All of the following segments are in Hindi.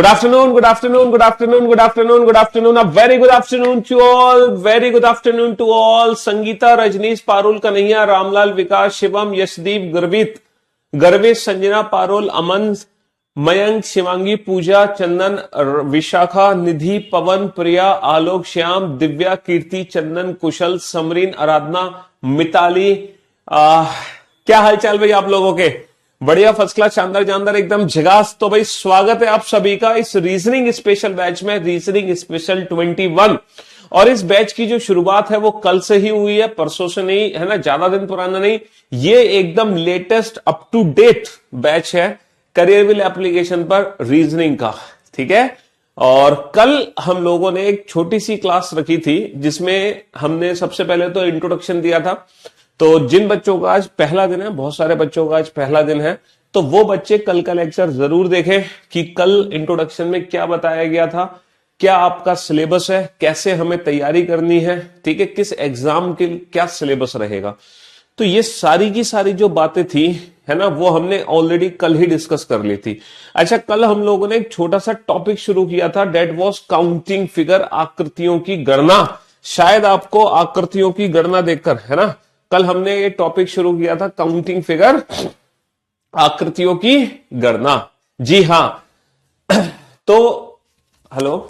Good afternoon, good afternoon, good afternoon, good afternoon, good afternoon. A very good afternoon to all. Very good afternoon to all. Sangeeta, Rajneesh, Parul, Kanhaiya, Ramlal, विकास, शिवम, यशदीप, गर्वित, संजना, पारुल, अमन, मयंक, शिवांगी, पूजा, चंदन, विशाखा, निधि, पवन, प्रिया, आलोक, श्याम, दिव्या, कीर्ति, चंदन, कुशल, समरीन, आराधना, मिताली। क्या हालचाल भाई आप लोगों के? बढ़िया, फर्स्ट क्लास, शानदार जानदार, एकदम झगास। तो भाई स्वागत है आप सभी का इस रीजनिंग स्पेशल बैच में, रीजनिंग स्पेशल 21। और इस बैच की जो शुरुआत है वो कल से ही हुई है, परसों से नहीं है ना, ज्यादा दिन पुराना नहीं। ये एकदम latest up to date batch है करियरविल एप्लीकेशन पर रीजनिंग का, ठीक है। और कल हम लोगों ने एक छोटी सी क्लास रखी थी जिसमें हमने सबसे पहले तो इंट्रोडक्शन दिया था। तो जिन बच्चों का आज पहला दिन है, बहुत सारे बच्चों का आज पहला दिन है, तो वो बच्चे कल का लेक्चर जरूर देखें कि कल इंट्रोडक्शन में क्या बताया गया था, क्या आपका सिलेबस है, कैसे हमें तैयारी करनी है, ठीक है, किस एग्जाम के क्या सिलेबस रहेगा। तो ये सारी की सारी जो बातें थी है ना, वो हमने ऑलरेडी कल ही डिस्कस कर ली थी। अच्छा, कल हम लोगों ने एक छोटा सा टॉपिक शुरू किया था, डेट वॉज काउंटिंग फिगर, आकृतियों की गणना। शायद आपको आकृतियों की गणना देखकर, है ना, कल हमने ये टॉपिक शुरू किया था काउंटिंग फिगर, आकृतियों की गणना। जी हां। तो हेलो,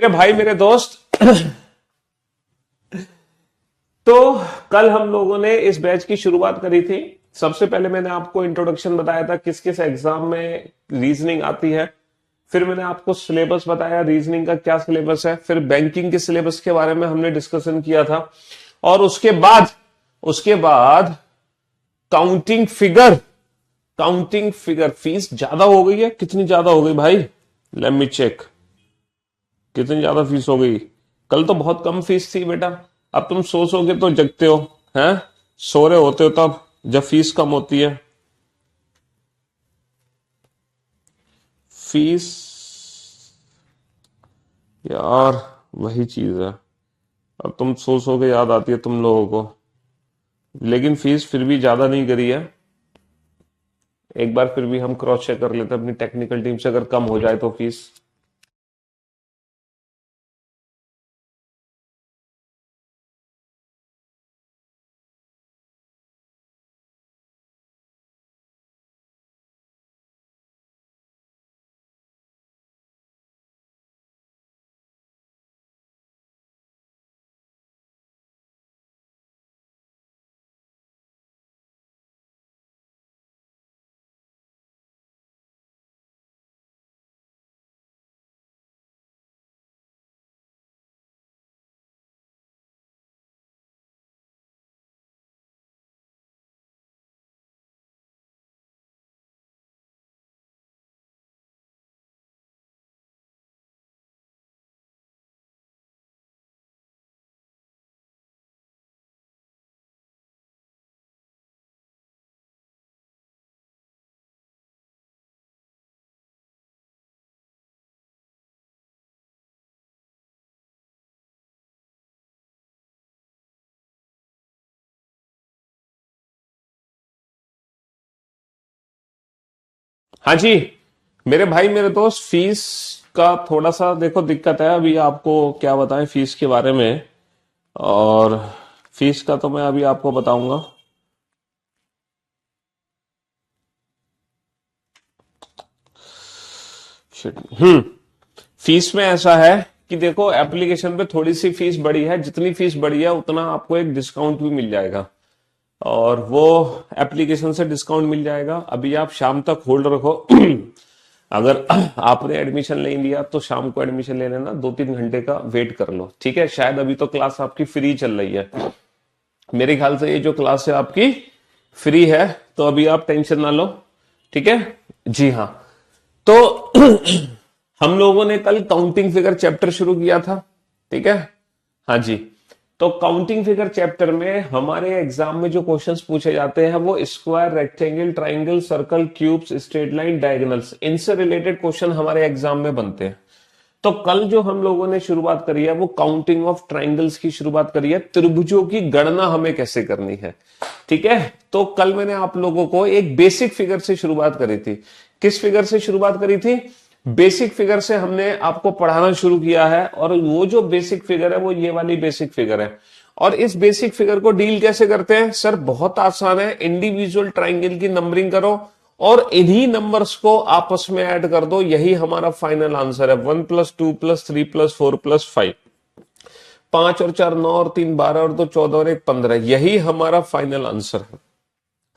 मेरे भाई मेरे दोस्त, तो कल हम लोगों ने इस बैच की शुरुआत करी थी। सबसे पहले मैंने आपको इंट्रोडक्शन बताया था किस किस एग्जाम में रीजनिंग आती है। फिर मैंने आपको सिलेबस बताया, रीजनिंग का क्या सिलेबस है। फिर बैंकिंग के सिलेबस के बारे में हमने डिस्कशन किया था। और उसके बाद काउंटिंग फिगर फीस ज्यादा हो गई है। कितनी ज्यादा हो गई भाई? लेट मी चेक, कितनी ज्यादा फीस हो गई? कल तो बहुत कम फीस थी बेटा। अब तुम सो के तो जगते हो, हैं, सो रहे होते हो तब जब फीस कम होती है। फीस यार वही चीज है, अब तुम सो के याद आती है तुम लोगों को। लेकिन फीस फिर भी ज्यादा नहीं करी है। एक बार फिर भी हम क्रॉस चेक कर लेते हैं अपनी टेक्निकल टीम से, अगर कम हो जाए तो फीस। हाँ जी, मेरे भाई मेरे दोस्त, फीस का थोड़ा सा देखो दिक्कत है। अभी आपको क्या बताएं फीस के बारे में। और फीस का तो मैं अभी आपको बताऊंगा। Shit. फीस में ऐसा है कि देखो एप्लीकेशन पे थोड़ी सी फीस बढ़ी है। जितनी फीस बढ़ी है उतना आपको एक डिस्काउंट भी मिल जाएगा, और वो एप्लीकेशन से डिस्काउंट मिल जाएगा। अभी आप शाम तक होल्ड रखो। अगर आपने एडमिशन नहीं लिया तो शाम को एडमिशन ले लेना, 2-3 घंटे का वेट कर लो, ठीक है। शायद अभी तो क्लास आपकी फ्री चल रही है। मेरे ख्याल से ये जो क्लास है आपकी फ्री है तो अभी आप टेंशन ना लो, ठीक है। जी हाँ, तो हम लोगों ने कल काउंटिंग फिगर चैप्टर शुरू किया था, ठीक है। हाँ जी, तो काउंटिंग फिगर चैप्टर में हमारे एग्जाम में जो क्वेश्चंस पूछे जाते हैं वो square, rectangle, triangle, circle, cubes, straight line, diagonals, इनसे रिलेटेड क्वेश्चन हमारे एग्जाम में बनते हैं। तो कल जो हम लोगों ने शुरुआत करी है वो काउंटिंग ऑफ ट्राइंगल्स की शुरुआत करी है, त्रिभुजों की गणना हमें कैसे करनी है, ठीक है। तो कल मैंने आप लोगों को एक बेसिक फिगर से शुरुआत करी थी। किस फिगर से शुरुआत करी थी? बेसिक फिगर से हमने आपको पढ़ाना शुरू किया है, और वो जो बेसिक फिगर है वो ये वाली बेसिक फिगर है। और इस बेसिक फिगर को डील कैसे करते हैं? सर बहुत आसान है, इंडिविजुअल ट्राइंगल की नंबरिंग करो और इन्हीं नंबर्स को आपस में ऐड कर दो, यही हमारा फाइनल आंसर है। 1+2+3+4+5, 5 और 4 9 और 3 12 और 2 14 और 1 15, यही हमारा फाइनल आंसर है।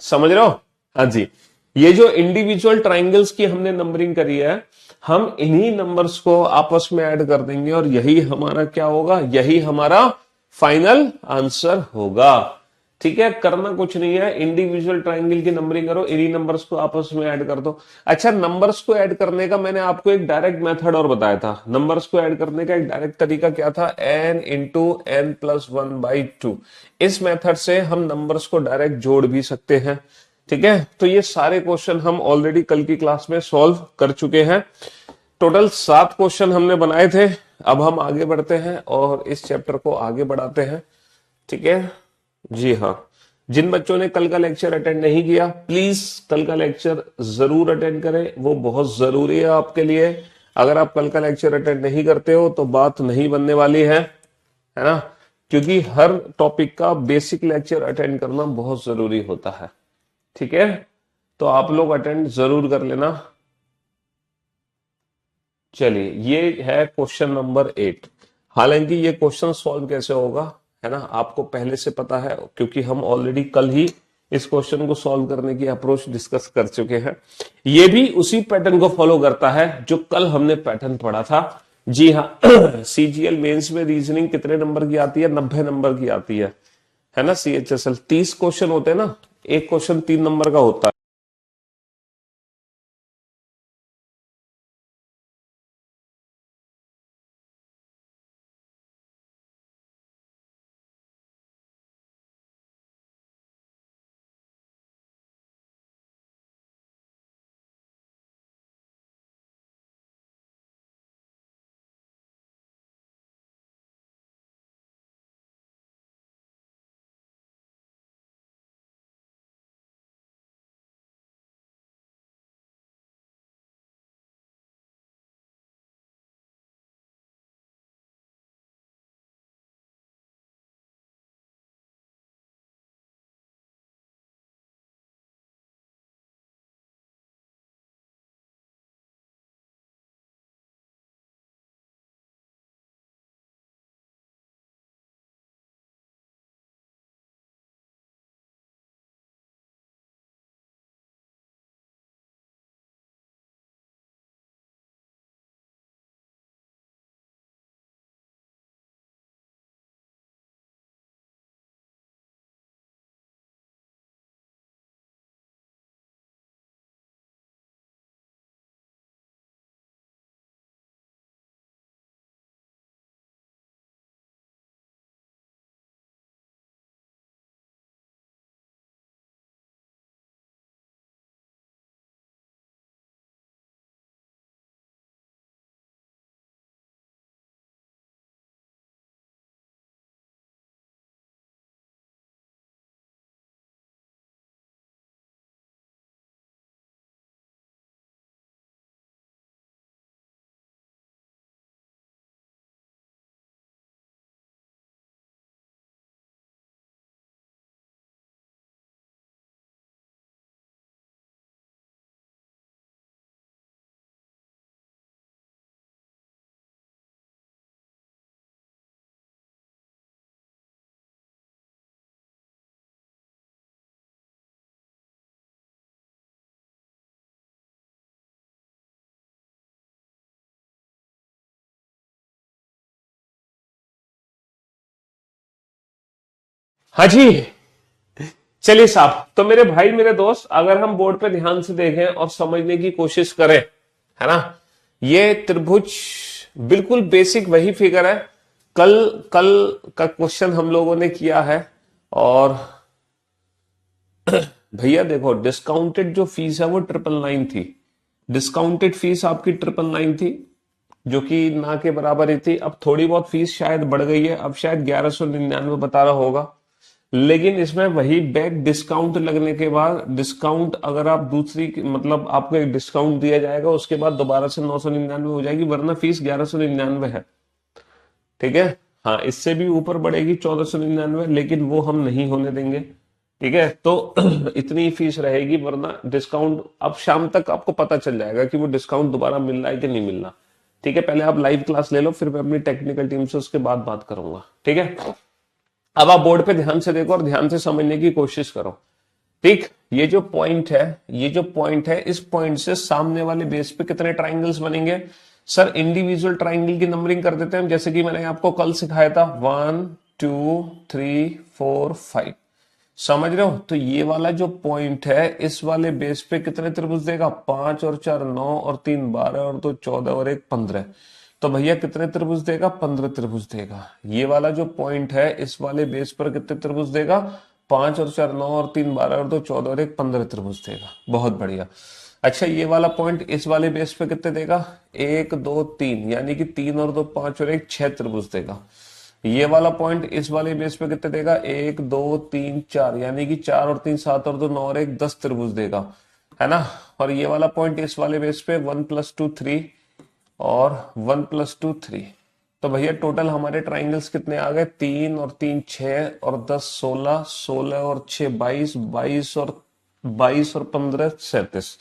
समझ रहे हो? हाँ जी, ये जो इंडिविजुअल ट्राइंगल्स की हमने नंबरिंग करी है, हम इन्हीं नंबर्स को आपस में ऐड कर देंगे और यही हमारा क्या होगा? यही हमारा फाइनल आंसर होगा, ठीक है। करना कुछ नहीं है, इंडिविजुअल ट्राइंगल की नंबरिंग करो, इन्हीं नंबर्स को आपस में ऐड कर दो। अच्छा, नंबर्स को ऐड करने का मैंने आपको एक डायरेक्ट मेथड और बताया था। नंबर्स को ऐड करने का एक डायरेक्ट तरीका क्या था? n × n+1/2। इस मेथड से हम नंबर्स को डायरेक्ट जोड़ भी सकते हैं, ठीक है। तो ये सारे क्वेश्चन हम ऑलरेडी कल की क्लास में सॉल्व कर चुके हैं। टोटल 7 क्वेश्चन हमने बनाए थे। अब हम आगे बढ़ते हैं और इस चैप्टर को आगे बढ़ाते हैं, ठीक है। जी हाँ, जिन बच्चों ने कल का लेक्चर अटेंड नहीं किया, प्लीज कल का लेक्चर जरूर अटेंड करें, वो बहुत जरूरी है आपके लिए। अगर आप कल का लेक्चर अटेंड नहीं करते हो तो बात नहीं बनने वाली है ना, क्योंकि हर टॉपिक का बेसिक लेक्चर अटेंड करना बहुत जरूरी होता है, ठीक है। तो आप लोग अटेंड जरूर कर लेना। चलिए, ये है क्वेश्चन नंबर 8। हालांकि ये क्वेश्चन सॉल्व कैसे होगा, है ना, आपको पहले से पता है, क्योंकि हम ऑलरेडी कल ही इस क्वेश्चन को सॉल्व करने की अप्रोच डिस्कस कर चुके हैं। ये भी उसी पैटर्न को फॉलो करता है जो कल हमने पैटर्न पढ़ा था। जी हाँ, सीजीएल मेंस में रीजनिंग कितने नंबर की आती है? 90 नंबर की आती है ना। सीएचएसएल 30 क्वेश्चन होते हैं ना, एक क्वेश्चन 3 नंबर का होता है। हाँ जी, चलिए साहब, तो मेरे भाई मेरे दोस्त, अगर हम बोर्ड पे ध्यान से देखें और समझने की कोशिश करें, है ना, ये त्रिभुज बिल्कुल बेसिक वही फिगर है, कल कल का क्वेश्चन हम लोगों ने किया है। और भैया देखो, डिस्काउंटेड जो फीस है वो 999 थी, डिस्काउंटेड फीस आपकी 999 थी, जो कि ना के बराबर ही थी। अब थोड़ी बहुत फीस शायद बढ़ गई है, अब शायद 1199 बता रहा होगा, लेकिन इसमें वही बैक डिस्काउंट लगने के बाद, डिस्काउंट अगर आप दूसरी मतलब आपको एक डिस्काउंट दिया जाएगा, उसके बाद दोबारा से 999 हो जाएगी, वरना फीस 1199 है। ठीक है, हाँ, इससे भी ऊपर बढ़ेगी 1499, लेकिन वो हम नहीं होने देंगे। ठीक है, तो इतनी ही फीस रहेगी, वरना डिस्काउंट अब शाम तक आपको पता चल जाएगा कि वो डिस्काउंट दोबारा मिल रहा है कि नहीं मिल रहा। ठीक है, पहले आप लाइव क्लास ले लो, फिर मैं अपनी टेक्निकल टीम से उसके बाद बात करूंगा। ठीक है, अब आप बोर्ड पे ध्यान से देखो और ध्यान से समझने की कोशिश करो। ठीक, ये जो पॉइंट है, ये जो पॉइंट है, इस पॉइंट से सामने वाले बेस पे कितने ट्राइंगल्स बनेंगे? सर इंडिविजुअल ट्राइंगल की नंबरिंग कर देते हैं, जैसे कि मैंने आपको कल सिखाया था, 1 2 3 4 5। समझ रहे हो? तो ये वाला जो पॉइंट है, इस वाले बेस पे कितने त्रिभुज देगा? 5 और 4 9 और 3 12 और 2 14 और 1 15। तो भैया कितने त्रिभुज देगा? 15 त्रिभुज देगा। ये वाला जो पॉइंट है, इस वाले बेस पर कितने त्रिभुज देगा? 5 और 4 9 और 3 12 और 2 14 और 1 15 त्रिभुज देगा। बहुत बढ़िया। अच्छा, ये वाला पॉइंट इस वाले बेस पे कितने देगा? 1 2 3, यानी कि 3 और 2 5 और 1 6 त्रिभुज देगा। ये वाला पॉइंट इस वाले बेस पे कितने देगा? 1 2 3 4, यानी कि 4 और 3 7 और 2 9 और 1 10 त्रिभुज देगा, है ना। और ये वाला पॉइंट इस वाले बेस पे 1 + 2 3 और 1 + 2 3। तो भैया टोटल हमारे ट्राइंगल्स कितने आ गए? 3 और 3 6 और 10 16, 16 और 6 22, 22 और 15 37।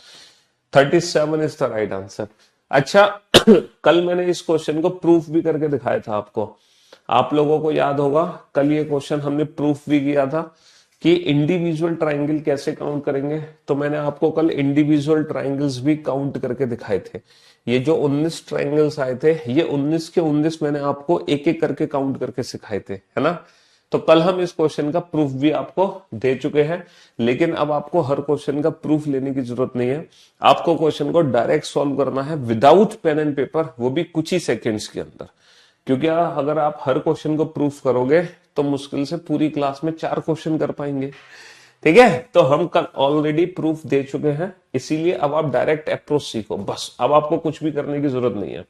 37 इज द राइट आंसर। अच्छा, कल मैंने इस क्वेश्चन को प्रूफ भी करके दिखाया था आपको। आप लोगों को याद होगा, कल ये क्वेश्चन हमने प्रूफ भी किया था कि इंडिविजुअल ट्राइंगल कैसे काउंट करेंगे। तो मैंने आपको कल इंडिविजुअल ट्राइंगल्स भी काउंट करके दिखाए थे। ये जो 19 ट्राइंगल्स आए थे, ये 19 के 19 मैंने आपको एक एक करके काउंट करके सिखाए थे, है ना। तो कल हम इस क्वेश्चन का प्रूफ भी आपको दे चुके हैं, लेकिन अब आपको हर क्वेश्चन का प्रूफ लेने की जरूरत नहीं है। आपको क्वेश्चन को डायरेक्ट सॉल्व करना है विदाउट पेन एंड पेपर, वो भी कुछ ही सेकेंड्स के अंदर। क्योंकि अगर आप हर क्वेश्चन को प्रूफ करोगे तो मुश्किल से पूरी क्लास में 4 क्वेश्चन कर पाएंगे। ठीक है, तो हम कल ऑलरेडी प्रूफ दे चुके हैं, इसीलिए अब आप डायरेक्ट अप्रोच सीखो, बस अब आपको कुछ भी करने की जरूरत नहीं है।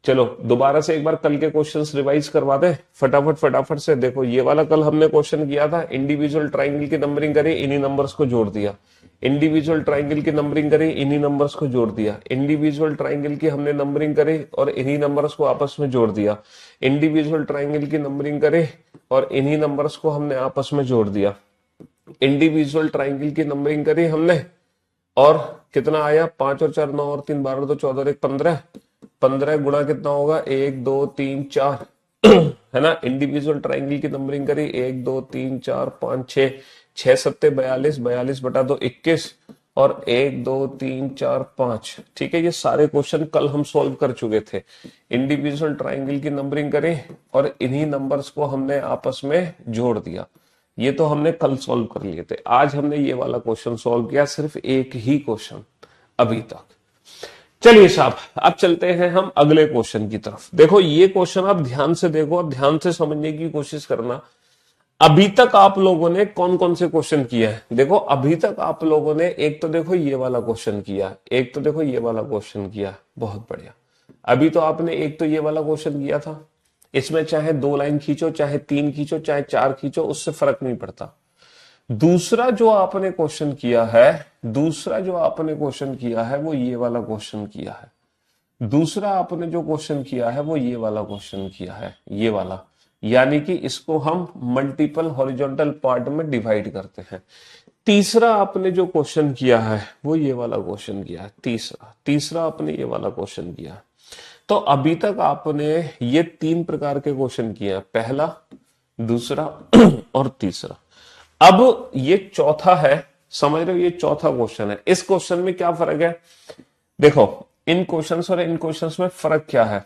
चलो दोबारा से एक बार कल के क्वेश्चंस रिवाइज करवा दे फटाफट से। देखो, ये वाला कल हमने क्वेश्चन किया था, इंडिविजुअल ट्राइंगल की नंबरिंग करी, इन्हीं नंबर्स को जोड़ दिया। इंडिविजुअल ट्राइंगल की नंबरिंग करी, इन्हीं नंबर्स को जोड़ दिया। इंडिविजुअल ट्राइंगल की हमने नंबरिंग करी और इन्हीं नंबर्स को आपस में जोड़ दिया। इंडिविजुअल ट्राइंगल की नंबरिंग करे और इन्हीं नंबर्स को हमने आपस में जोड़ दिया। इंडिविजुअल ट्राइंगल की नंबरिंग करी हमने, और कितना आया? 5 और 4 9 और 3 12 2 14 और 1 15। 15 गुणा कितना होगा? 1 2 3 4, है ना। इंडिविजुअल ट्राइंगल की नंबरिंग करी, 1 2 3 4 5 6, 6 7 42, 42 बटा 2 21, और 1 2 3 4 5। ठीक है, ये सारे क्वेश्चन कल हम सॉल्व कर चुके थे। इंडिविजुअल ट्राइंगल की नंबरिंग करी और इन्हीं नंबर्स को हमने आपस में जोड़ दिया। ये तो हमने कल सॉल्व कर लिए थे। आज हमने ये वाला क्वेश्चन सॉल्व किया, सिर्फ एक ही क्वेश्चन अभी तक। चलिए साहब, अब चलते हैं हम अगले क्वेश्चन की तरफ। देखो, ये क्वेश्चन आप ध्यान से देखो और ध्यान से समझने की कोशिश करना। अभी तक आप लोगों ने कौन कौन से क्वेश्चन किए हैं? देखो, अभी तक आप लोगों ने एक तो देखो ये वाला क्वेश्चन किया, एक तो देखो ये वाला क्वेश्चन किया। बहुत बढ़िया। अभी तो आपने एक तो ये वाला क्वेश्चन किया था, इसमें चाहे 2 लाइन खींचो, चाहे 3 खींचो, चाहे 4 खींचो, उससे फर्क नहीं पड़ता। दूसरा जो आपने क्वेश्चन किया है, दूसरा जो आपने क्वेश्चन किया है वो ये वाला क्वेश्चन किया है। दूसरा आपने जो क्वेश्चन किया है वो ये वाला क्वेश्चन किया है, ये वाला। यानी कि इसको हम मल्टीपल हॉरिजॉन्टल पार्ट में डिवाइड करते हैं। तीसरा आपने जो क्वेश्चन किया है वो ये वाला क्वेश्चन किया है। तीसरा आपने ये वाला क्वेश्चन किया है। तो अभी तक आपने ये 3 प्रकार के क्वेश्चन किए हैं, पहला, दूसरा और तीसरा। अब ये चौथा है, समझ रहे हो, ये चौथा क्वेश्चन है। इस क्वेश्चन में क्या फर्क है? देखो, इन क्वेश्चंस और इन क्वेश्चंस में फर्क क्या है?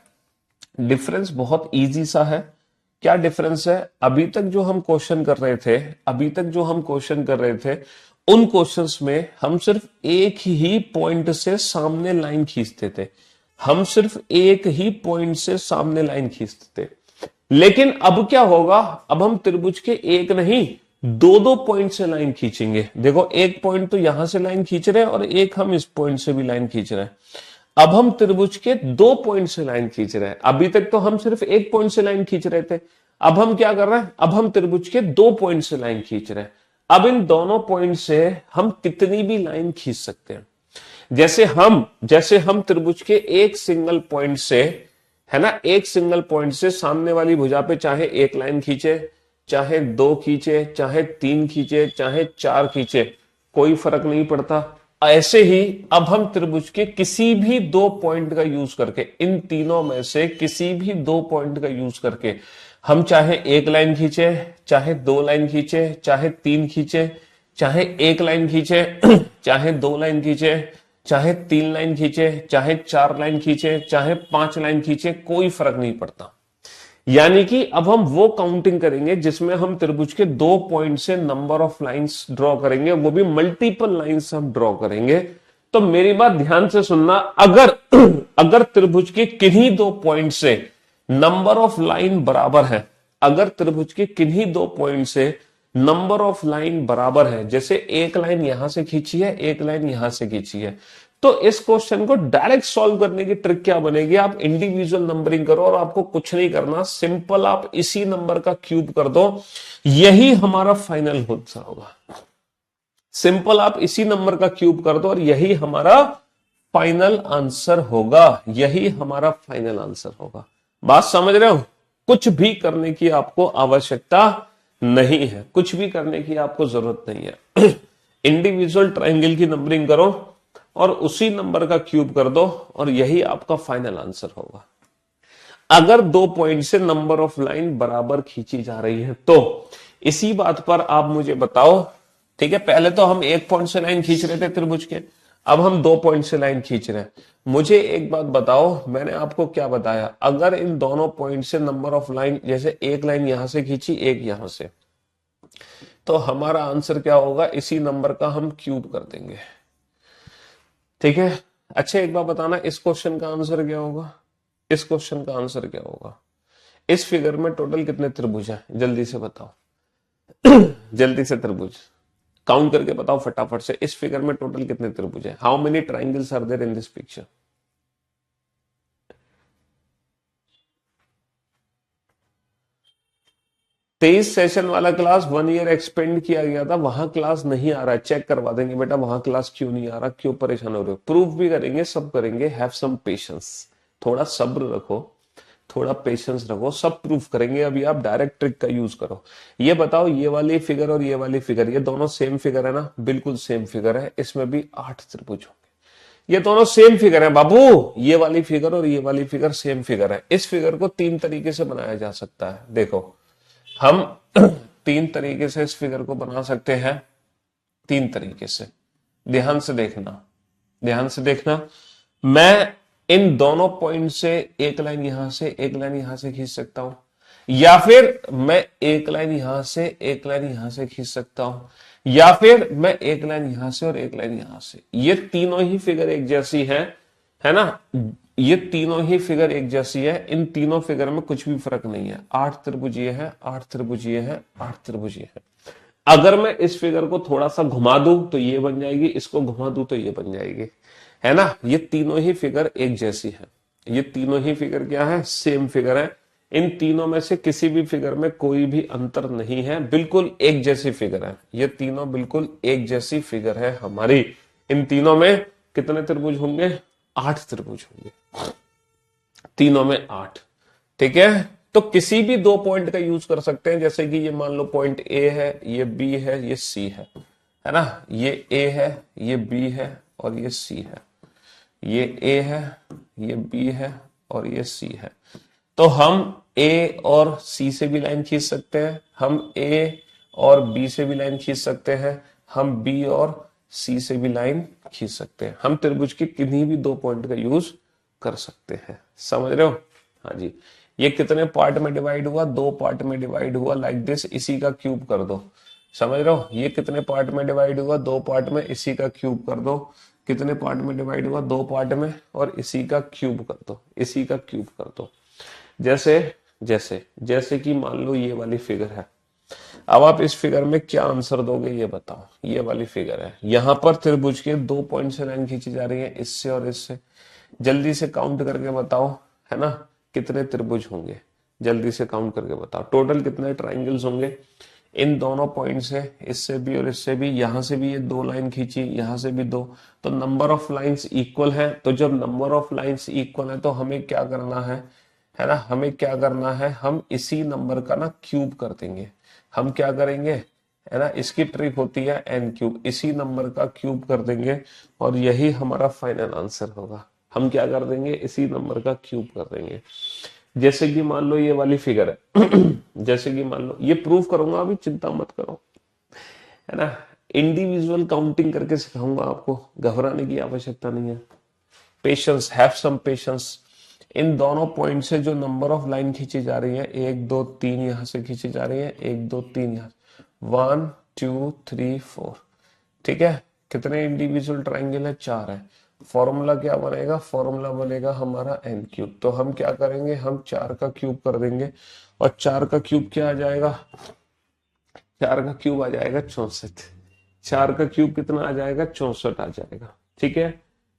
डिफरेंस बहुत इजी सा है क्या डिफरेंस है? अभी तक जो हम क्वेश्चन कर रहे थे, उन क्वेश्चंस में हम सिर्फ एक ही पॉइंट से सामने लाइन खींचते थे, लेकिन अब क्या होगा? अब हम त्रिभुज के एक नहीं, दो दो पॉइंट से लाइन खींचेंगे। देखो, एक पॉइंट तो यहां से लाइन खींच रहे हैं और एक हम इस पॉइंट से भी लाइन खींच रहे हैं। अब हम त्रिभुज के दो पॉइंट से लाइन खींच रहे हैं। अभी तक तो हम सिर्फ एक पॉइंट से लाइन खींच रहे थे, अब हम क्या कर रहे हैं? अब हम त्रिभुज के दो पॉइंट से लाइन खींच रहे हैं। अब इन दोनों पॉइंट से हम कितनी भी लाइन खींच सकते हैं। जैसे हम त्रिभुज के एक सिंगल पॉइंट से, है ना, एक सिंगल पॉइंट से सामने वाली भुजा पे चाहे एक लाइन खींचे, चाहे दो खींचे, चाहे तीन खींचे, चाहे चार खींचे, कोई फर्क नहीं पड़ता। ऐसे ही अब हम त्रिभुज के किसी भी दो पॉइंट का यूज करके, इन तीनों में से किसी भी दो पॉइंट का यूज करके, हम चाहे एक लाइन खींचे, चाहे दो लाइन खींचे, चाहे तीन खींचे, चाहे एक लाइन खींचे, चाहे दो लाइन खींचे, चाहे तीन लाइन खींचे, चाहे चार लाइन खींचे, चाहे पांच लाइन खींचे, कोई फर्क नहीं पड़ता। यानी कि अब हम वो काउंटिंग करेंगे जिसमें हम त्रिभुज के दो पॉइंट से नंबर ऑफ लाइंस ड्रॉ करेंगे, वो भी मल्टीपल लाइंस हम ड्रॉ करेंगे। तो मेरी बात ध्यान से सुनना, अगर त्रिभुज के किन्हीं दो पॉइंट से नंबर ऑफ लाइन बराबर है, अगर त्रिभुज के किन्हीं दो पॉइंट से नंबर ऑफ लाइन बराबर है, जैसे एक लाइन यहां से खींची है, एक लाइन यहां से खींची है, तो इस क्वेश्चन को डायरेक्ट सॉल्व करने की ट्रिक क्या बनेगी? आप इंडिविजुअल नंबरिंग करो और आपको कुछ नहीं करना, सिंपल आप इसी नंबर का क्यूब कर दो, यही हमारा फाइनल आंसर होगा। सिंपल आप इसी नंबर का क्यूब कर दो और यही हमारा फाइनल आंसर होगा, यही हमारा फाइनल आंसर होगा। बात समझ रहे हो? कुछ भी करने की आपको आवश्यकता नहीं है, कुछ भी करने की आपको जरूरत नहीं है। इंडिविजुअल ट्रायंगल की नंबरिंग करो और उसी नंबर का क्यूब कर दो और यही आपका फाइनल आंसर होगा। अगर दो पॉइंट से नंबर ऑफ लाइन बराबर खींची जा रही है तो इसी बात पर आप मुझे बताओ, ठीक है? पहले तो हम एक पॉइंट से लाइन खींच रहे थे त्रिभुज के, अब हम दो पॉइंट से लाइन खींच रहे हैं। मुझे एक बात बताओ, मैंने आपको क्या बताया? अगर इन दोनों पॉइंट से नंबर ऑफ लाइन, जैसे एक लाइन यहां से खींची, एक यहां से, तो हमारा आंसर क्या होगा? इसी नंबर का हम क्यूब कर देंगे, ठीक है? अच्छा, एक बार बताना, इस क्वेश्चन का आंसर क्या होगा? इस क्वेश्चन का आंसर क्या होगा? इस फिगर में टोटल कितने त्रिभुज हैं? जल्दी से बताओ। जल्दी से त्रिभुज काउंट करके बताओ फटाफट से। इस फिगर में टोटल कितने त्रिभुज हैं? How many triangles are there in this picture? तेईस सेशन वाला क्लास 1 ईयर एक्सपेंड किया गया था, वहां क्लास नहीं आ रहा है, चेक करवा देंगे बेटा, वहां क्लास क्यों नहीं आ रहा, क्यों परेशान हो रहे हो? प्रूफ भी करेंगे, सब करेंगे। हैव सम पेशेंस, थोड़ा सब्र रखो, थोड़ा पेशेंस रखो, सब प्रूफ करेंगे। अभी आप डायरेक्ट ट्रिक का यूज करो। ये बताओ, ये वाली फिगर और ये वाली फिगर, ये दोनों सेम फिगर है ना? बिल्कुल सेम फिगर है, इसमें भी 8 त्रिभुज होंगे। ये दोनों सेम फिगर है बाबू, ये वाली फिगर और ये वाली फिगर सेम फिगर है। इस फिगर को तीन तरीके से बनाया जा सकता है। देखो, हम तीन तरीके से इस फिगर को बना सकते हैं, तीन तरीके से। ध्यान से देखना, ध्यान से देखना। मैं इन दोनों पॉइंट से एक लाइन यहां से, एक लाइन यहां से खींच सकता हूं, या फिर मैं एक लाइन यहां से, एक लाइन यहां से खींच सकता हूं, या फिर मैं एक लाइन यहां से और एक लाइन यहां से। ये तीनों ही फिगर एक जैसी है ना? ये तीनों ही फिगर एक जैसी है, इन तीनों फिगर में कुछ भी फर्क नहीं है। 8 त्रिभुज ये है, 8 त्रिभुज ये है, 8 त्रिभुज ये है। अगर मैं इस फिगर को थोड़ा सा घुमा दूं तो ये बन जाएगी, इसको घुमा दूं तो ये बन जाएगी, है ना? ये तीनों ही फिगर एक जैसी है, ये तीनों ही फिगर क्या है? सेम फिगर है। इन तीनों में से किसी भी फिगर में कोई भी अंतर नहीं है, बिल्कुल एक जैसी फिगर है। ये तीनों बिल्कुल एक जैसी फिगर है हमारी। इन तीनों में कितने त्रिभुज होंगे? 8 त्रिभुज होंगे, तीनों में 8, ठीक है? तो किसी भी दो पॉइंट का यूज कर सकते हैं, जैसे कि ये मान लो पॉइंट ए है, ये बी है, ये सी है ना? ये ए है, ये बी है और ये सी है। ये ए है, ये बी है और ये सी है। तो हम ए और सी से भी लाइन खींच सकते हैं, हम ए और बी से भी लाइन खींच सकते हैं, हम बी और सी से भी लाइन खींच सकते हैं। हम त्रिभुज के किन्हीं भी दो पॉइंट का यूज कर सकते हैं। समझ रहे हो? हाँ जी। ये कितने पार्ट में डिवाइड हुआ, 2 पार्ट में डिवाइड हुआ, लाइक दिस, इसी का क्यूब कर दो। समझ रहे हो, ये कितने पार्ट में डिवाइड हुआ, 2 पार्ट में, इसी का क्यूब कर दो। कितने पार्ट में डिवाइड हुआ, 2 पार्ट में, और इसी का क्यूब कर दो, इसी का क्यूब कर दो। जैसे जैसे जैसे कि मान लो ये वाली फिगर है। अब आप इस फिगर में क्या आंसर दोगे ये बताओ। ये वाली फिगर है, यहां पर त्रिभुज के 2 पॉइंट से लाइन खींची जा रही है, इससे और इससे। जल्दी से काउंट करके बताओ, है ना, कितने त्रिभुज होंगे। जल्दी से काउंट करके बताओ, टोटल कितने ट्राइंगल्स होंगे इन दोनों पॉइंट से, इससे भी और इससे भी। यहां से भी ये 2 लाइन खींची, यहां से भी 2, तो नंबर ऑफ लाइंस इक्वल है। तो जब नंबर ऑफ लाइंस इक्वल है तो हमें क्या करना है ना, हमें क्या करना है, हम इसी नंबर का ना क्यूब कर देंगे। हम क्या करेंगे, है ना, इसकी ट्रिक होती है एन क्यूब, इसी नंबर का क्यूब कर देंगे और यही हमारा फाइनल आंसर होगा। हम क्या कर देंगे, इसी नंबर का क्यूब कर देंगे। जैसे कि मान लो ये वाली फिगर है जैसे कि मान लो, ये प्रूव करूंगा, अभी चिंता मत करो, है ना। इंडिविजुअल काउंटिंग करके सिखाऊंगा आपको, घबराने की आवश्यकता नहीं है। Patience, have some patience. इन दोनों पॉइंट से जो नंबर ऑफ लाइन खींची जा रही है, 1 2 3 यहां से खींची जा रही है, 1 2 3 यहां, 1 2 3 4। ठीक है, कितने इंडिविजुअल ट्राइंगल है, 4 है। फॉर्मूला क्या बनेगा, फॉर्मूला बनेगा हमारा एन क्यूब। तो हम क्या करेंगे, हम 4 का क्यूब कर देंगे, और 4 का क्यूब क्या आ जाएगा, 4 का क्यूब आ जाएगा 64। 4 का क्यूब कितना आ जाएगा, 64 आ जाएगा। ठीक है,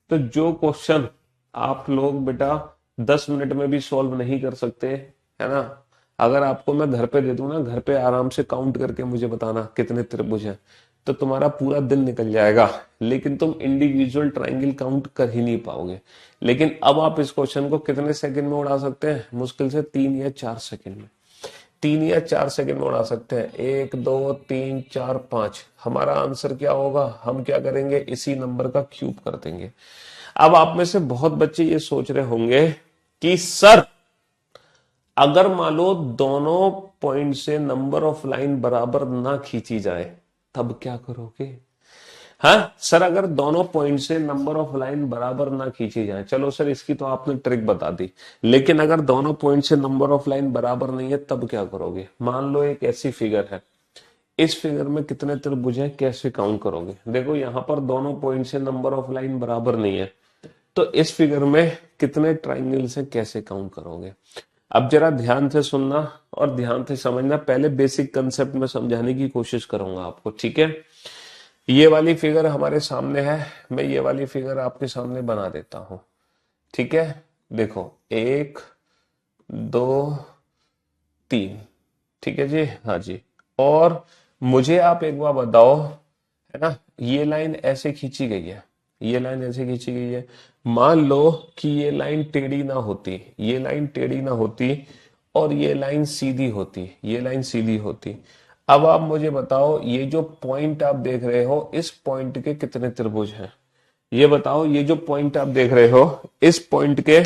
तो जो क्वेश्चन आप लोग बेटा 10 मिनट में भी सॉल्व नहीं कर सकते, है ना, अगर आपको मैं घर पे दे दूं ना, घर पे आराम से काउंट करके मुझे बताना कितने त्रिभुज हैं, तो तुम्हारा पूरा दिन निकल जाएगा, लेकिन तुम इंडिविजुअल ट्राइंगल काउंट कर ही नहीं पाओगे। लेकिन अब आप इस क्वेश्चन को कितने सेकंड में उड़ा सकते हैं, मुश्किल से 3 या 4 सेकंड में। 3 या 4 सेकंड में उड़ा सकते हैं। 1 2 3 4 5, हमारा आंसर क्या होगा, हम क्या करेंगे, इसी नंबर का क्यूब कर देंगे। अब आप में से बहुत बच्चे ये सोच रहे होंगे कि सर, अगर मान लो दोनों पॉइंट से नंबर ऑफ लाइन बराबर ना खींची जाए, तब क्या करोगे। हाँ सर, अगर दोनों पॉइंट से नंबर ऑफ लाइन बराबर ना खींची जाए, चलो सर इसकी तो आपने ट्रिक बता दी, लेकिन अगर दोनों पॉइंट से नंबर ऑफ लाइन बराबर नहीं है तब क्या करोगे। मान लो एक ऐसी फिगर है, इस फिगर में कितने त्रिभुज है, कैसे काउंट करोगे। देखो यहां पर दोनों पॉइंट से नंबर ऑफ लाइन बराबर नहीं है, तो इस फिगर में कितने ट्राइंगल्स हैं, कैसे काउंट करोगे। अब जरा ध्यान से सुनना और ध्यान से समझना, पहले बेसिक कंसेप्ट में समझाने की कोशिश करूंगा आपको, ठीक है। ये वाली फिगर हमारे सामने है, मैं ये वाली फिगर आपके सामने बना देता हूं, ठीक है। देखो 1 2 3, ठीक है जी, हाँ जी। और मुझे आप एक बार बताओ, है ना, ये लाइन ऐसे खींची गई है, ये लाइन ऐसे खींची गई है। मान लो कि ये लाइन टेढ़ी ना होती, ये लाइन टेढ़ी ना होती, और ये लाइन सीधी होती, ये लाइन सीधी होती। अब आप मुझे बताओ, ये जो पॉइंट आप देख रहे हो, इस पॉइंट के कितने त्रिभुज हैं, ये बताओ। ये जो पॉइंट आप देख रहे हो, इस पॉइंट के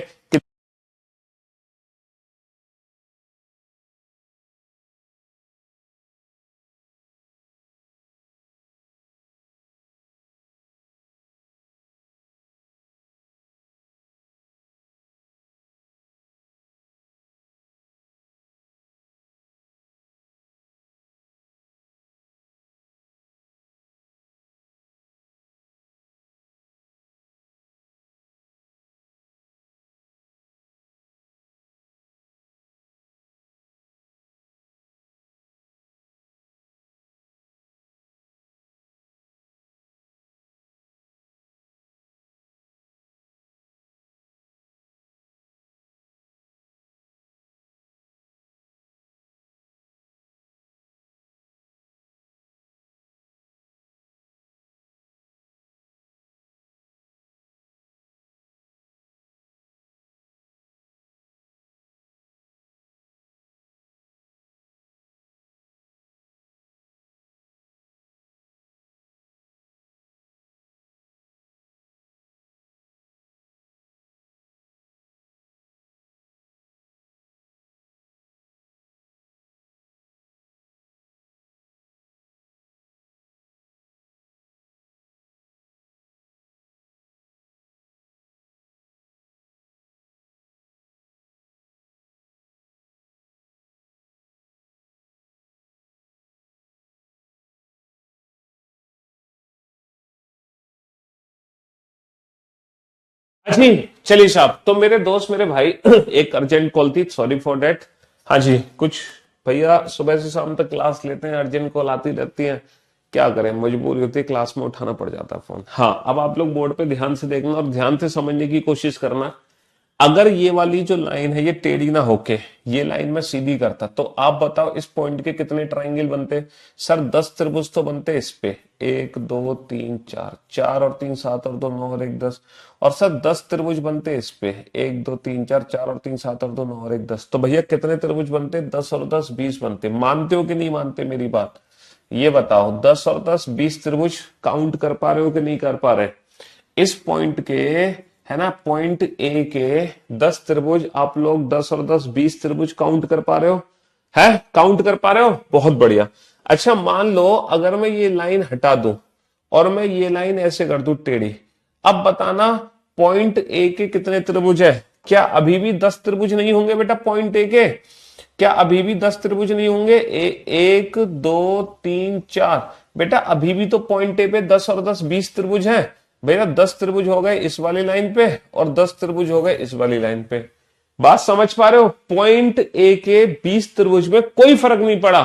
हाँ जी, चलिए साहब, तो मेरे दोस्त मेरे भाई एक अर्जेंट कॉल थी, सॉरी फॉर डेट। हाँ जी, कुछ भैया सुबह से शाम तक क्लास लेते हैं, अर्जेंट कॉल आती रहती है, क्या करें, मजबूरी होती है, क्लास में उठाना पड़ जाता है फोन। हाँ, अब आप लोग बोर्ड पे ध्यान से देखना और ध्यान से समझने की कोशिश करना। अगर ये वाली जो लाइन है ये टेढ़ी ना होके ये लाइन में सीधी करता, तो आप बताओ इस पॉइंट के कितने ट्राइंगल बनते। सर 10 त्रिभुज तो बनते इस पे, 1 2 3 4, 4 और 3 7 और 2 9 और 1 10। और सर 10 त्रिभुज बनते इस पे, 1 2 3 4, 4 और 3 7 और 2 9 और 1 10। तो भैया कितने त्रिभुज बनते, 10 और 10 20 बनते। मानते हो कि नहीं मानते मेरी बात, ये बताओ। 10 और 10 20 त्रिभुज काउंट कर पा रहे हो कि नहीं कर पा रहे। इस पॉइंट के, है ना, पॉइंट ए के 10 त्रिभुज आप लोग 10 और 10 20 त्रिभुज काउंट कर पा रहे हो, है काउंट कर पा रहे हो, बहुत बढ़िया। अच्छा मान लो अगर मैं ये लाइन हटा दूं और मैं ये लाइन ऐसे कर दूं टेढ़ी, अब बताना पॉइंट ए के कितने त्रिभुज है। क्या अभी भी 10 त्रिभुज नहीं होंगे बेटा पॉइंट ए के, क्या अभी भी 10 त्रिभुज नहीं होंगे। 1 2 3 4 बेटा अभी भी तो पॉइंट ए पे 10 और 10 20 त्रिभुज हैं। भैया 10 त्रिभुज हो गए इस वाली लाइन पे और 10 त्रिभुज हो गए इस वाली लाइन पे। बात समझ पा रहे हो, पॉइंट ए के 20 त्रिभुज में कोई फर्क नहीं पड़ा।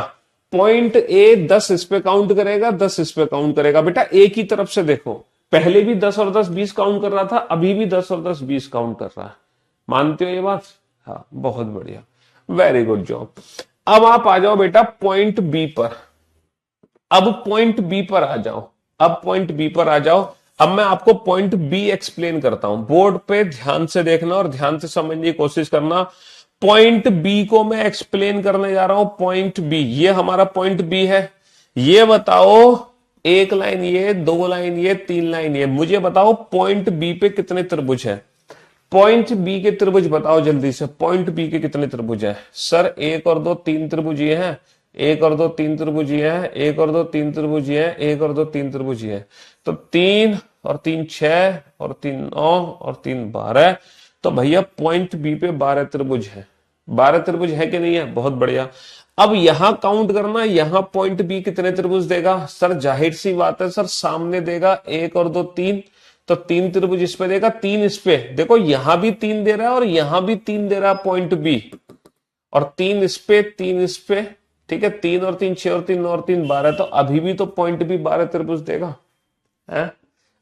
पॉइंट ए 10 इस पे काउंट करेगा, 10 इस पे काउंट करेगा। बेटा ए की तरफ से देखो, पहले भी 10 और 10 20 काउंट कर रहा था, अभी भी 10 और 10 20 काउंट कर रहा है। मानते हो ये बात। हाँ बहुत बढ़िया, वेरी गुड जॉब। अब आप आ जाओ बेटा पॉइंट बी पर। अब पॉइंट बी पर आ जाओ, अब पॉइंट बी पर आ जाओ। अब मैं आपको पॉइंट बी एक्सप्लेन करता हूं, बोर्ड पे ध्यान से देखना और ध्यान से समझने की कोशिश करना। पॉइंट बी को मैं एक्सप्लेन करने जा रहा हूं। पॉइंट बी, ये हमारा पॉइंट बी है। ये बताओ एक लाइन ये, दो लाइन ये, तीन लाइन ये, मुझे बताओ पॉइंट बी पे कितने त्रिभुज है। पॉइंट बी के त्रिभुज बताओ जल्दी से, पॉइंट बी के कितने त्रिभुज है। सर 1 और 2 3 त्रिभुज ये हैं, 1 और 2 3 त्रिभुज ये है, 1 और 2 3 त्रिभुज ये है, 1 और 2 3 त्रिभुज ये है। तो 3 और 3 6 और 3 9 और 3 12। तो भैया पॉइंट बी पे 12 त्रिभुज है। 12 त्रिभुज है कि नहीं है, बहुत बढ़िया। अब यहां काउंट करना, यहां पॉइंट बी कितने त्रिभुज देगा। सर जाहिर सी बात है सर, सामने देगा 1 और 2 3, तो 3 त्रिभुज इस पे देगा, 3 इस पे। देखो यहां भी 3 दे रहा है और यहां भी 3 दे रहा है पॉइंट बी, और 3 इस पे, 3 इस पे, ठीक है। 3 और 3 6 और 3 9 और 3 12, तो अभी भी तो पॉइंट बी 12 त्रिभुज देगा, है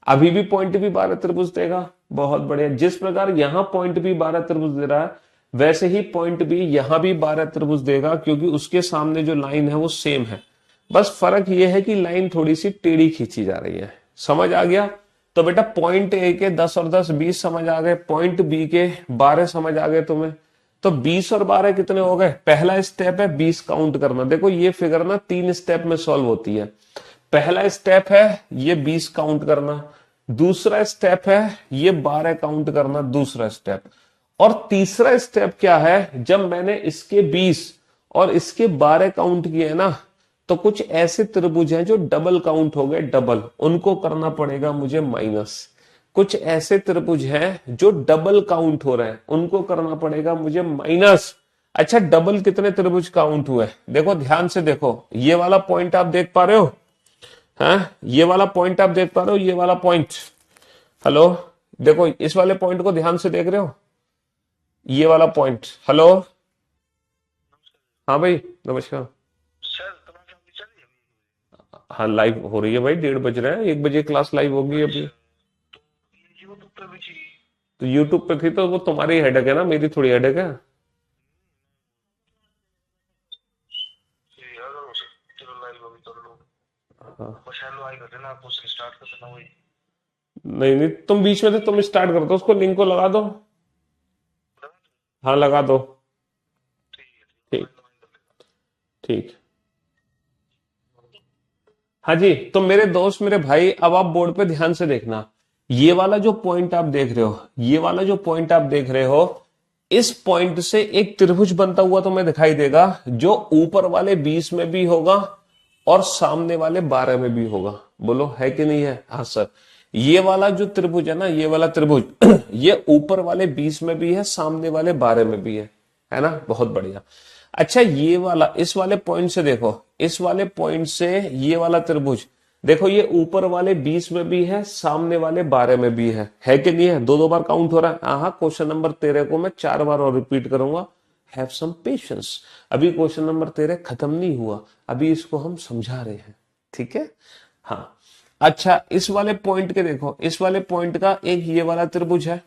अभी भी पॉइंट बी 12 त्रिभुज देगा। बहुत बढ़िया, जिस प्रकार यहां पॉइंट बी 12 त्रिभुज दे रहा है, वैसे ही पॉइंट बी यहां भी 12 त्रिभुज देगा, क्योंकि उसके सामने जो लाइन है वो सेम है। बस फर्क ये है कि लाइन थोड़ी सी टेढ़ी खींची जा रही है। समझ आ गया। तो बेटा पॉइंट ए के 10 और 10 20 समझ आ गए, पॉइंट बी के 12 समझ आ गए तुम्हें। तो 20 और 12 कितने हो गए। पहला स्टेप है 20 काउंट करना। देखो ये फिगर ना 3 स्टेप में सॉल्व होती है। पहला स्टेप है ये 20 काउंट करना, दूसरा स्टेप है ये 12 काउंट करना, दूसरा स्टेप। और तीसरा स्टेप क्या है, जब मैंने इसके 20 और इसके 12 काउंट किए ना, तो कुछ ऐसे त्रिभुज हैं जो डबल काउंट हो गए, डबल, उनको करना पड़ेगा मुझे माइनस। कुछ ऐसे त्रिभुज हैं जो डबल काउंट हो रहे हैं, उनको करना पड़ेगा मुझे माइनस। अच्छा डबल कितने त्रिभुज काउंट हुए, देखो ध्यान से देखो। ये वाला पॉइंट आप देख पा रहे हो, हाँ ये वाला पॉइंट आप देख पा रहे हो, ये वाला पॉइंट। हेलो, देखो इस वाले पॉइंट को ध्यान से देख रहे हो, ये वाला पॉइंट। हेलो, हाँ भाई नमस्कार। सर तुम्हारी क्लास चल रही है अभी? हाँ लाइव हो रही है भाई, 1:30 बज रहे हैं, 1 बजे क्लास लाइव होगी अभी। अच्छा, तो ये यूट्यूब पे भी चाहिए। तो यूट्यूब पे थी तो वो तुम्हारी हेडेक है ना, मेरी थोड़ी हेडेक है। ये अगर हो सके चलो लाइव अभी कर लो। हाँ बस हेलो हाय कर देना, आप उससे स्टार्ट कर देना वही। नहीं नहीं, तुम बीच में थे, तुम स्टार्ट कर दो, उसको लिंक को लगा दो। ठीक हाँ लगा दो। है, ठीक, ऑनलाइन कर लेना। ठीक। हाँ जी, तो मेरे दोस्त मेरे भाई, अब आप बोर्ड पे ध्यान से देखना। ये वाला जो पॉइंट आप देख रहे हो, ये वाला जो पॉइंट आप देख रहे हो, इस पॉइंट से एक त्रिभुज बनता हुआ तुम्हें दिखाई देगा, जो ऊपर वाले 20 में भी होगा और सामने वाले 12 में भी होगा। बोलो है कि नहीं है। हाँ सर, ये वाला जो त्रिभुज है ना, ये वाला त्रिभुज ये ऊपर वाले 20 में भी है, सामने वाले 12 में भी है ना, बहुत बढ़िया। अच्छा ये वाला, इस वाले पॉइंट से देखो, इस वाले पॉइंट से ये वाला त्रिभुज देखो ये ऊपर वाले 20 में भी है, सामने वाले 12 में भी है कि नहीं है? दो दो बार काउंट हो रहा है। हाँ, क्वेश्चन नंबर 13 को मैं 4 बार और रिपीट करूंगा। Have some patience. अभी क्वेश्चन नंबर 13 खत्म नहीं हुआ, अभी इसको हम समझा रहे हैं, ठीक है? हाँ, अच्छा, इस वाले पॉइंट के देखो, इस वाले पॉइंट का एक ये वाला त्रिभुज है,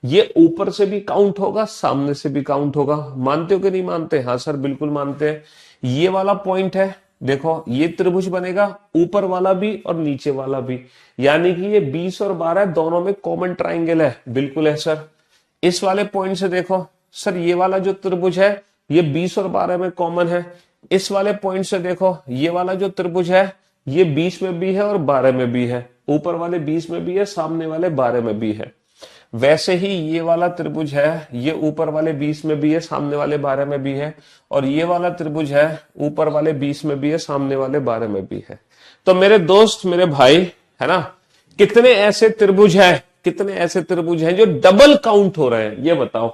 ये ऊपर से भी काउंट होगा, सामने से भी काउंट होगा। मानते हो कि नहीं मानते? हाँ सर, बिल्कुल मानते हैं। ये वाला पॉइंट है, देखो ये त्रिभुज बनेगा, ऊपर वाला भी और नीचे वाला भी, यानी कि ये 20 और 12 दोनों में कॉमन ट्राइंगल है। बिल्कुल है सर। इस वाले पॉइंट से देखो सर, ये वाला जो त्रिभुज है ये 20 और 12 में कॉमन है। इस वाले पॉइंट से देखो, ये वाला जो त्रिभुज है ये 20 में भी है और 12 में भी है। ऊपर वाले 20 में भी है, सामने वाले 12 में भी है। वैसे ही ये वाला त्रिभुज है, ये ऊपर वाले 20 में भी है, सामने वाले 12 में भी है, और ये वाला त्रिभुज है, ऊपर वाले 20 में भी है, सामने वाले 12 में भी है। तो मेरे दोस्त, मेरे भाई, है ना, कितने ऐसे त्रिभुज हैं, कितने ऐसे त्रिभुज हैं जो डबल काउंट हो रहे हैं? ये बताओ,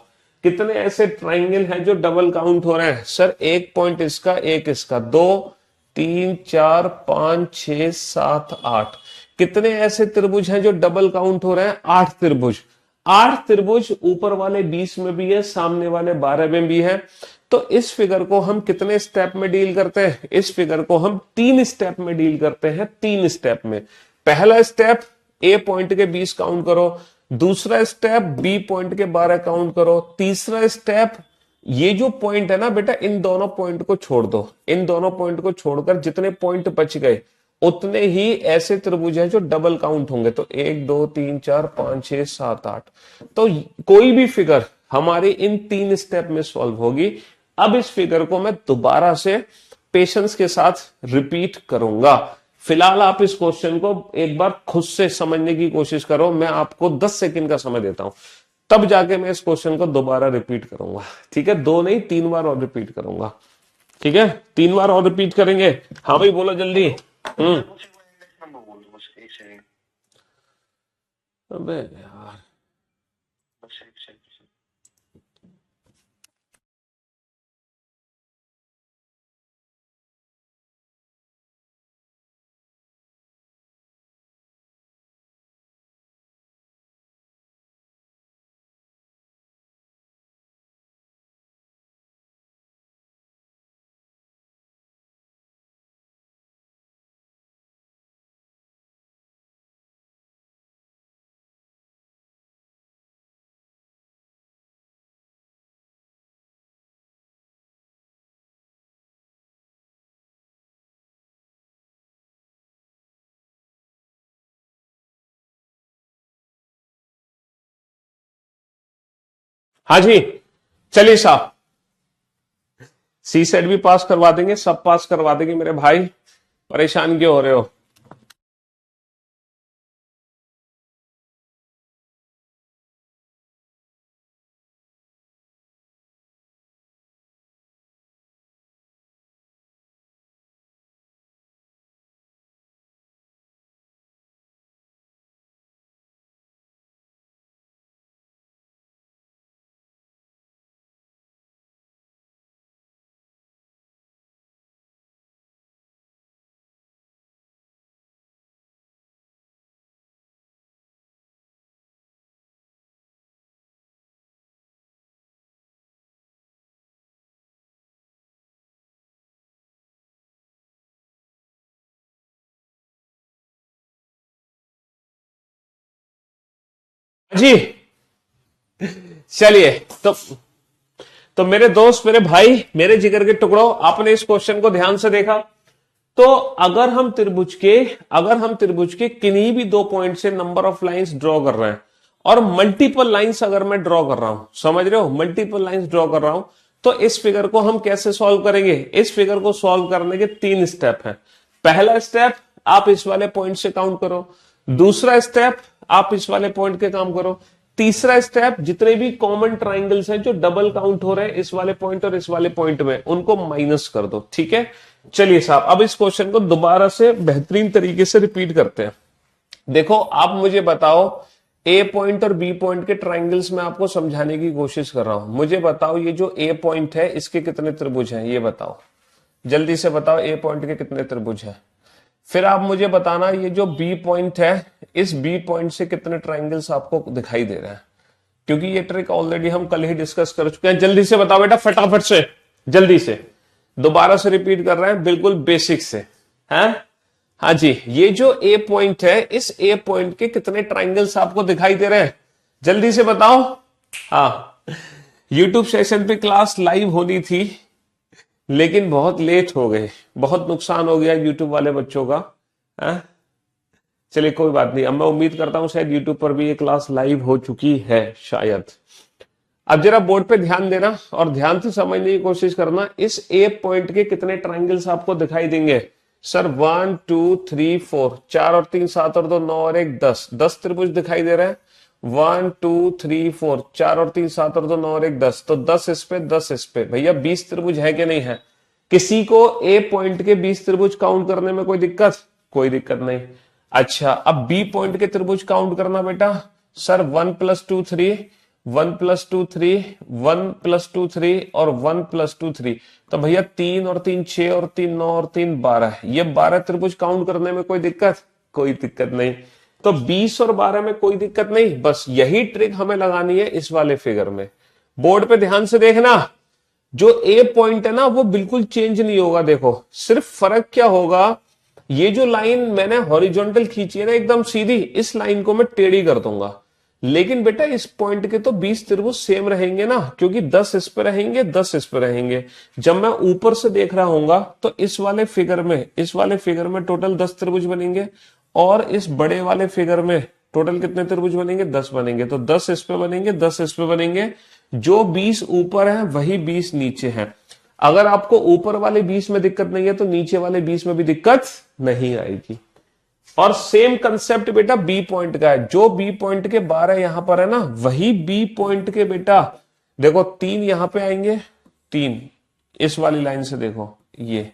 कितने ऐसे ट्राइंगल हैं जो डबल काउंट हो रहे हैं? सर, एक पॉइंट इसका, एक इसका, 2 3 4 5 6 7 8। कितने ऐसे त्रिभुज हैं जो डबल काउंट हो रहे हैं? 8 त्रिभुज। 8 त्रिभुज ऊपर वाले 20 में भी है, सामने वाले 12 में भी है। तो इस फिगर को हम कितने स्टेप में डील करते हैं? इस फिगर को हम 3 स्टेप में डील करते हैं। 3 स्टेप में। पहला स्टेप, ए पॉइंट के 20 काउंट करो। दूसरा स्टेप, बी पॉइंट के 12 काउंट करो। तीसरा स्टेप, ये जो पॉइंट है ना बेटा, इन दोनों पॉइंट को छोड़ दो। इन दोनों पॉइंट को छोड़कर जितने पॉइंट बच गए उतने ही ऐसे त्रिभुज हैं जो डबल काउंट होंगे। तो 1 2 3 4 5 6 7 8। तो कोई भी फिगर हमारी इन 3 स्टेप में सॉल्व होगी। अब इस फिगर को मैं दोबारा से पेशेंस के साथ रिपीट करूंगा। फिलहाल आप इस क्वेश्चन को एक बार खुद से समझने की कोशिश करो। मैं आपको 10 सेकंड का समय देता हूं, तब जाके मैं इस क्वेश्चन को दोबारा रिपीट करूंगा। ठीक है? 2 नहीं, 3 बार और रिपीट करूंगा। ठीक है? 3 बार और रिपीट करेंगे। हाँ भाई, बोलो जल्दी। नंबर बोल दो बस, एक सेकंड। अबे यार, बस एक सेकंड। हाँ जी, चलिए साहब, सी सेट भी पास करवा देंगे, सब पास करवा देंगे मेरे भाई। परेशान क्यों हो रहे हो? जी, चलिए। तो मेरे दोस्त, मेरे भाई, मेरे जिगर के टुकड़ों, आपने इस क्वेश्चन को ध्यान से देखा। तो अगर हम त्रिभुज के किन्हीं भी 2 पॉइंट से नंबर ऑफ लाइंस ड्रॉ कर रहे हैं, और मल्टीपल लाइंस अगर मैं ड्रॉ कर रहा हूं, समझ रहे हो, मल्टीपल लाइंस ड्रॉ कर रहा हूं, तो इस फिगर को हम कैसे सॉल्व करेंगे? इस फिगर को सॉल्व करने के 3 स्टेप हैं। पहला स्टेप, आप इस वाले पॉइंट से काउंट करो। दूसरा स्टेप, आप इस वाले पॉइंट के काम करो। तीसरा स्टेप, जितने भी कॉमन ट्राइंगल्स हैं जो डबल काउंट हो रहे हैं इस वाले पॉइंट और इस वाले पॉइंट में, उनको माइनस कर दो। ठीक है? चलिए साहब, अब इस क्वेश्चन को दोबारा से बेहतरीन तरीके से रिपीट करते हैं। देखो, आप मुझे बताओ, ए पॉइंट और बी पॉइंट के ट्राइंगल्स में आपको समझाने की कोशिश कर रहा हूं। मुझे बताओ, ये जो ए पॉइंट है इसके कितने त्रिभुज हैं? ये बताओ, जल्दी से बताओ, ए पॉइंट के कितने त्रिभुज हैं? फिर आप मुझे बताना ये जो बी पॉइंट है, इस बी पॉइंट से कितने ट्राइंगल्स आपको दिखाई दे रहे हैं, क्योंकि ये ट्रिक ऑलरेडी हम कल ही डिस्कस कर चुके हैं। जल्दी से बताओ बेटा, फटाफट से, जल्दी से, दोबारा से रिपीट कर रहे हैं, बिल्कुल बेसिक से हैं। हाँ जी, ये जो ए पॉइंट है, इस ए पॉइंट के कितने ट्राइंगल्स आपको दिखाई दे रहे हैं, जल्दी से बताओ। हाँ, यूट्यूब सेशन पे क्लास लाइव होनी थी, लेकिन बहुत लेट हो गए, बहुत नुकसान हो गया यूट्यूब वाले बच्चों का। हाँ? चलिए कोई बात नहीं, अब मैं उम्मीद करता हूं शायद यूट्यूब पर भी ये क्लास लाइव हो चुकी है शायद। अब जरा बोर्ड पे ध्यान देना और ध्यान से समझने की कोशिश करना। इस ए पॉइंट के कितने ट्राइंगल्स आपको दिखाई देंगे? सर 1 2 3 4, 4 और 3 7 और 2 9 और 1 10, 10 त्रिभुज दिखाई दे रहे हैं। 1 2 3 4, 4 और 3 7 और 2 9 और 1 10, तो 10 इस पे 10 इस पे। भैया 20 त्रिभुज है कि नहीं है? किसी को ए पॉइंट के 20 त्रिभुज काउंट करने में कोई दिक्कत? कोई दिक्कत नहीं। अच्छा, अब बी पॉइंट के त्रिभुज काउंट करना बेटा। सर 1 + 2 3, 1 + 2 3, 1 + 2 3 और 1 + 2 3, तो भैया 3 और 3 6 और 3 9 और 3 12, ये 12 त्रिभुज काउंट करने में कोई दिक्कत? कोई दिक्कत नहीं। तो 20 और 12 में कोई दिक्कत नहीं, बस यही ट्रिक हमें लगानी है इस वाले फिगर में। बोर्ड पे ध्यान से देखना, जो ए पॉइंट है ना वो बिल्कुल चेंज नहीं होगा। देखो सिर्फ फर्क क्या होगा, ये जो लाइन मैंने हॉरिजॉन्टल खींची है ना एकदम सीधी, इस लाइन को मैं टेढ़ी कर दूंगा। लेकिन बेटा इस पॉइंट के तो 20 त्रिभुज सेम रहेंगे ना, क्योंकि 10 इस पे रहेंगे, 10 इस पे रहेंगे। जब मैं ऊपर से देख रहा हूंगा तो इस वाले फिगर में टोटल 10 त्रिभुज बनेंगे, और इस बड़े वाले फिगर में टोटल कितने त्रिभुज बनेंगे? 10 बनेंगे। तो 10 इस पे बनेंगे, 10 इस पे बनेंगे। जो 20 ऊपर है वही 20 नीचे है। अगर आपको ऊपर वाले 20 में दिक्कत नहीं है तो नीचे वाले 20 में भी दिक्कत नहीं आएगी। और सेम कंसेप्ट बेटा बी पॉइंट का है। जो बी पॉइंट के 12 यहां पर है ना, वही बी पॉइंट के बेटा देखो 3 यहां पे आएंगे, 3 इस वाली लाइन से देखो, ये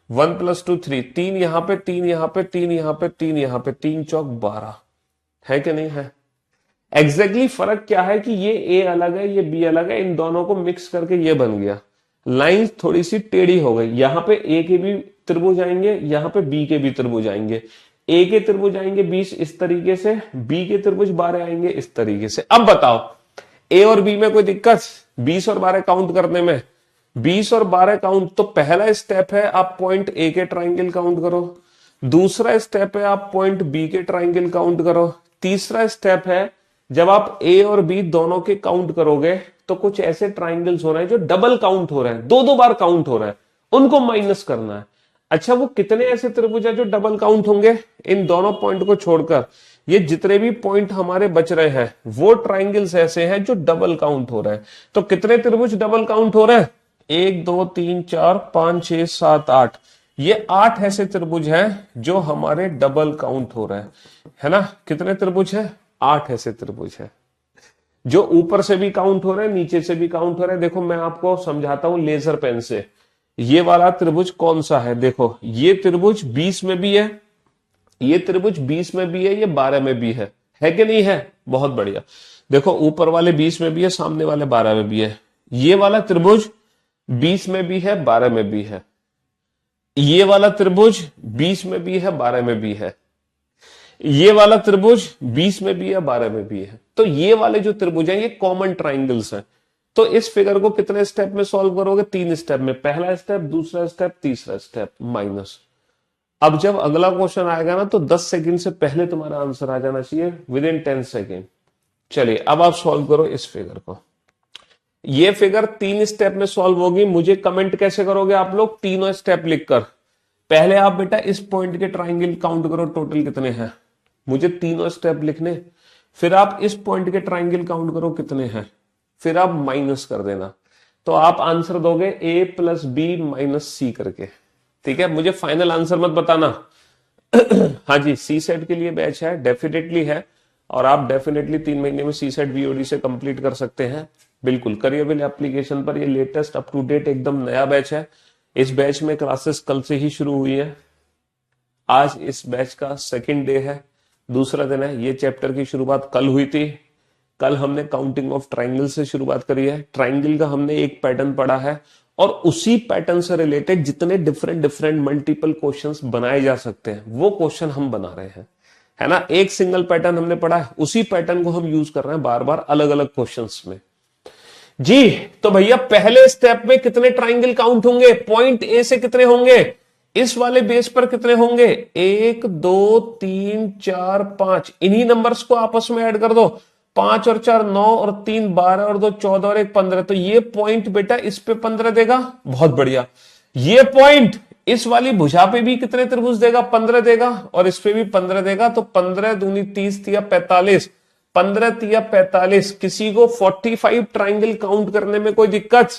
1 + 2 3, 3 यहां पे, 3 यहां पे, 3 यहां पे, 3 यहां पे, 3 चौक 12 है कि नहीं है? एग्जैक्टली फर्क क्या है कि ये ए अलग है, ये बी अलग है, इन दोनों को मिक्स करके ये बन गया। लाइन थोड़ी सी टेढ़ी हो गई, यहां पे ए के भी त्रिभुज आएंगे, यहां पे बी के भी त्रिभुज आएंगे। ए के त्रिभुज आएंगे 20 इस तरीके से, बी के त्रिभुज 12 आएंगे इस तरीके से। अब बताओ ए और बी में कोई दिक्कत 20 और 12 काउंट करने में? 20 और 12 काउंट, तो पहला स्टेप है आप पॉइंट ए के ट्राइंगल काउंट करो, दूसरा स्टेप है आप पॉइंट बी के ट्राइंगल काउंट करो, तीसरा स्टेप है जब आप ए और बी दोनों के काउंट करोगे तो कुछ ऐसे ट्राइंगल्स हो रहे हैं जो डबल काउंट हो रहे हैं, दो बार काउंट हो रहे हैं, उनको माइनस करना है। अच्छा, वो कितने ऐसे त्रिभुज है जो डबल काउंट होंगे? इन दोनों पॉइंट को छोड़कर ये जितने भी पॉइंट हमारे बच रहे हैं वो ट्राइंगल्स ऐसे हैं जो डबल काउंट हो रहे हैं। तो कितने त्रिभुज डबल काउंट हो रहे हैं? 1 2 3 4 5 6 7 8, ये 8 ऐसे त्रिभुज हैं जो हमारे डबल काउंट हो रहे हैं, है ना? कितने त्रिभुज है? 8 ऐसे त्रिभुज है जो ऊपर से भी काउंट हो रहे हैं, नीचे से भी काउंट हो रहे हैं। देखो मैं आपको समझाता हूं लेजर पेन से। ये वाला त्रिभुज कौन सा है? देखो ये त्रिभुज 20 में भी है, ये त्रिभुज 20 में भी है, ये 12 में भी है कि नहीं है? बहुत बढ़िया। देखो ऊपर वाले 20 में भी है, सामने वाले 12 में भी है। ये वाला त्रिभुज 20 में भी है, 12 में भी है। ये वाला त्रिभुज 20 में भी है, 12 में भी है। ये वाला त्रिभुज 20 में भी है, 12 में भी है। तो ये वाले जो त्रिभुज हैं ये कॉमन ट्राइंगल्स हैं। तो इस फिगर को कितने स्टेप में सॉल्व करोगे? 3 स्टेप में। पहला स्टेप, दूसरा स्टेप, तीसरा स्टेप, माइनस। अब जब अगला क्वेश्चन आएगा ना तो 10 सेकंड से पहले तुम्हारा आंसर आ जाना चाहिए, विदिन 10 सेकंड। चलिए अब आप सॉल्व करो इस फिगर को। ये फिगर 3 स्टेप में सॉल्व होगी। मुझे कमेंट कैसे करोगे आप लोग? तीनों स्टेप लिखकर। पहले आप बेटा इस पॉइंट के ट्राइंगल काउंट करो, टोटल कितने हैं, मुझे तीनों स्टेप लिखने। फिर आप इस पॉइंट के ट्राइंगल काउंट करो कितने हैं, फिर आप माइनस कर देना। तो आप आंसर दोगे a + b - c करके। ठीक है, मुझे फाइनल आंसर मत बताना। हाँ जी, सी सेट के लिए बैच है, डेफिनेटली है, और आप डेफिनेटली 3 महीने में सी सेट बीओडी से कंप्लीट कर सकते हैं। बिल्कुल, करियरविल एप्लीकेशन पर ये लेटेस्ट अप टू डेट एकदम नया बैच है। इस बैच में क्लासेस कल से ही शुरू हुई है। आज इस बैच का सेकंड डे है, दूसरा दिन है। ये चैप्टर की शुरुआत कल हुई थी। कल हमने काउंटिंग ऑफ ट्राइंगल से शुरुआत करी है। ट्राइंगल का हमने एक पैटर्न पढ़ा है और उसी पैटर्न से रिलेटेड जितने डिफरेंट डिफरेंट मल्टीपल क्वेश्चंस बनाए जा सकते हैं वो क्वेश्चन हम बना रहे हैं, है ना। एक सिंगल पैटर्न हमने पढ़ा है, उसी पैटर्न को हम यूज कर रहे हैं बार बार अलग अलग क्वेश्चंस में जी। तो भैया पहले स्टेप में कितने ट्राइंगल काउंट होंगे, पॉइंट ए से कितने होंगे, इस वाले बेस पर कितने होंगे, 1 2 3 4 5, इन्हीं नंबर्स को आपस में ऐड कर दो, 5 और 4 9 और 3 12 और 2 14 और 1 15। तो ये पॉइंट बेटा इस पे 15 देगा, बहुत बढ़िया। ये पॉइंट इस वाली भुजा पे भी कितने त्रिभुज देगा, 15 देगा, और इस पे भी 15 देगा। तो 15 दूनी 30 या 45, 15 या 45। किसी को 45 ट्राइंगल काउंट करने में कोई दिक्कत,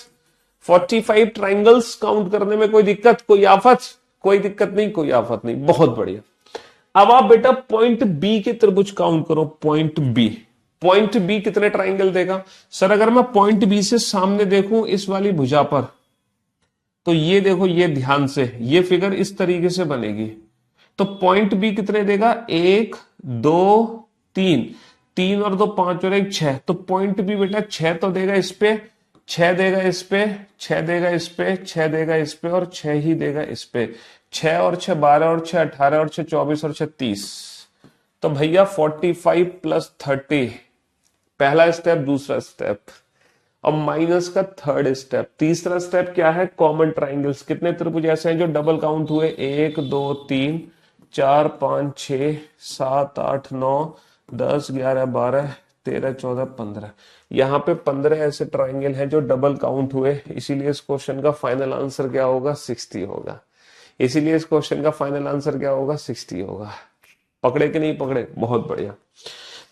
45 ट्राइंगल्स काउंट करने में कोई दिक्कत, कोई आफत, कोई दिक्कत नहीं, कोई आफत नहीं, बहुत बढ़िया। अब आप बेटा पॉइंट बी के त्रिभुज काउंट करो, पॉइंट बी, पॉइंट बी कितने ट्राइंगल देगा। सर अगर मैं पॉइंट बी से सामने देखूं इस वाली भुजा पर, तो ये देखो, ये ध्यान से, ये फिगर इस तरीके से बनेगी। तो पॉइंट बी कितने देगा, 1 2 3, 3 और 2 5 और 1 6। तो पॉइंट बी बेटा 6 तो देगा इस पे, 6 देगा इस पे, 6 देगा इस पे, 6 देगा इस पे, और 6 ही देगा इस पे। 6 और 6 12 और 6 18 और 6 24 और 6 30। तो भैया 45 प्लस 30 पहला स्टेप, दूसरा स्टेप, और माइनस का थर्ड स्टेप। तीसरा स्टेप क्या है, कॉमन ट्राइंगल्स। कितने त्रिभुज ऐसे हैं जो डबल काउंट हुए, 1 2 3 4 5 6 7 8 9 10 11 12 13 14 15। यहाँ पे 15 ऐसे ट्राइंगल हैं जो डबल काउंट हुए, इसीलिए इस क्वेश्चन का फाइनल आंसर क्या होगा, 60 होगा। इसीलिए इस क्वेश्चन का फाइनल आंसर क्या होगा, 60 होगा। पकड़े कि नहीं पकड़े, बहुत बढ़िया।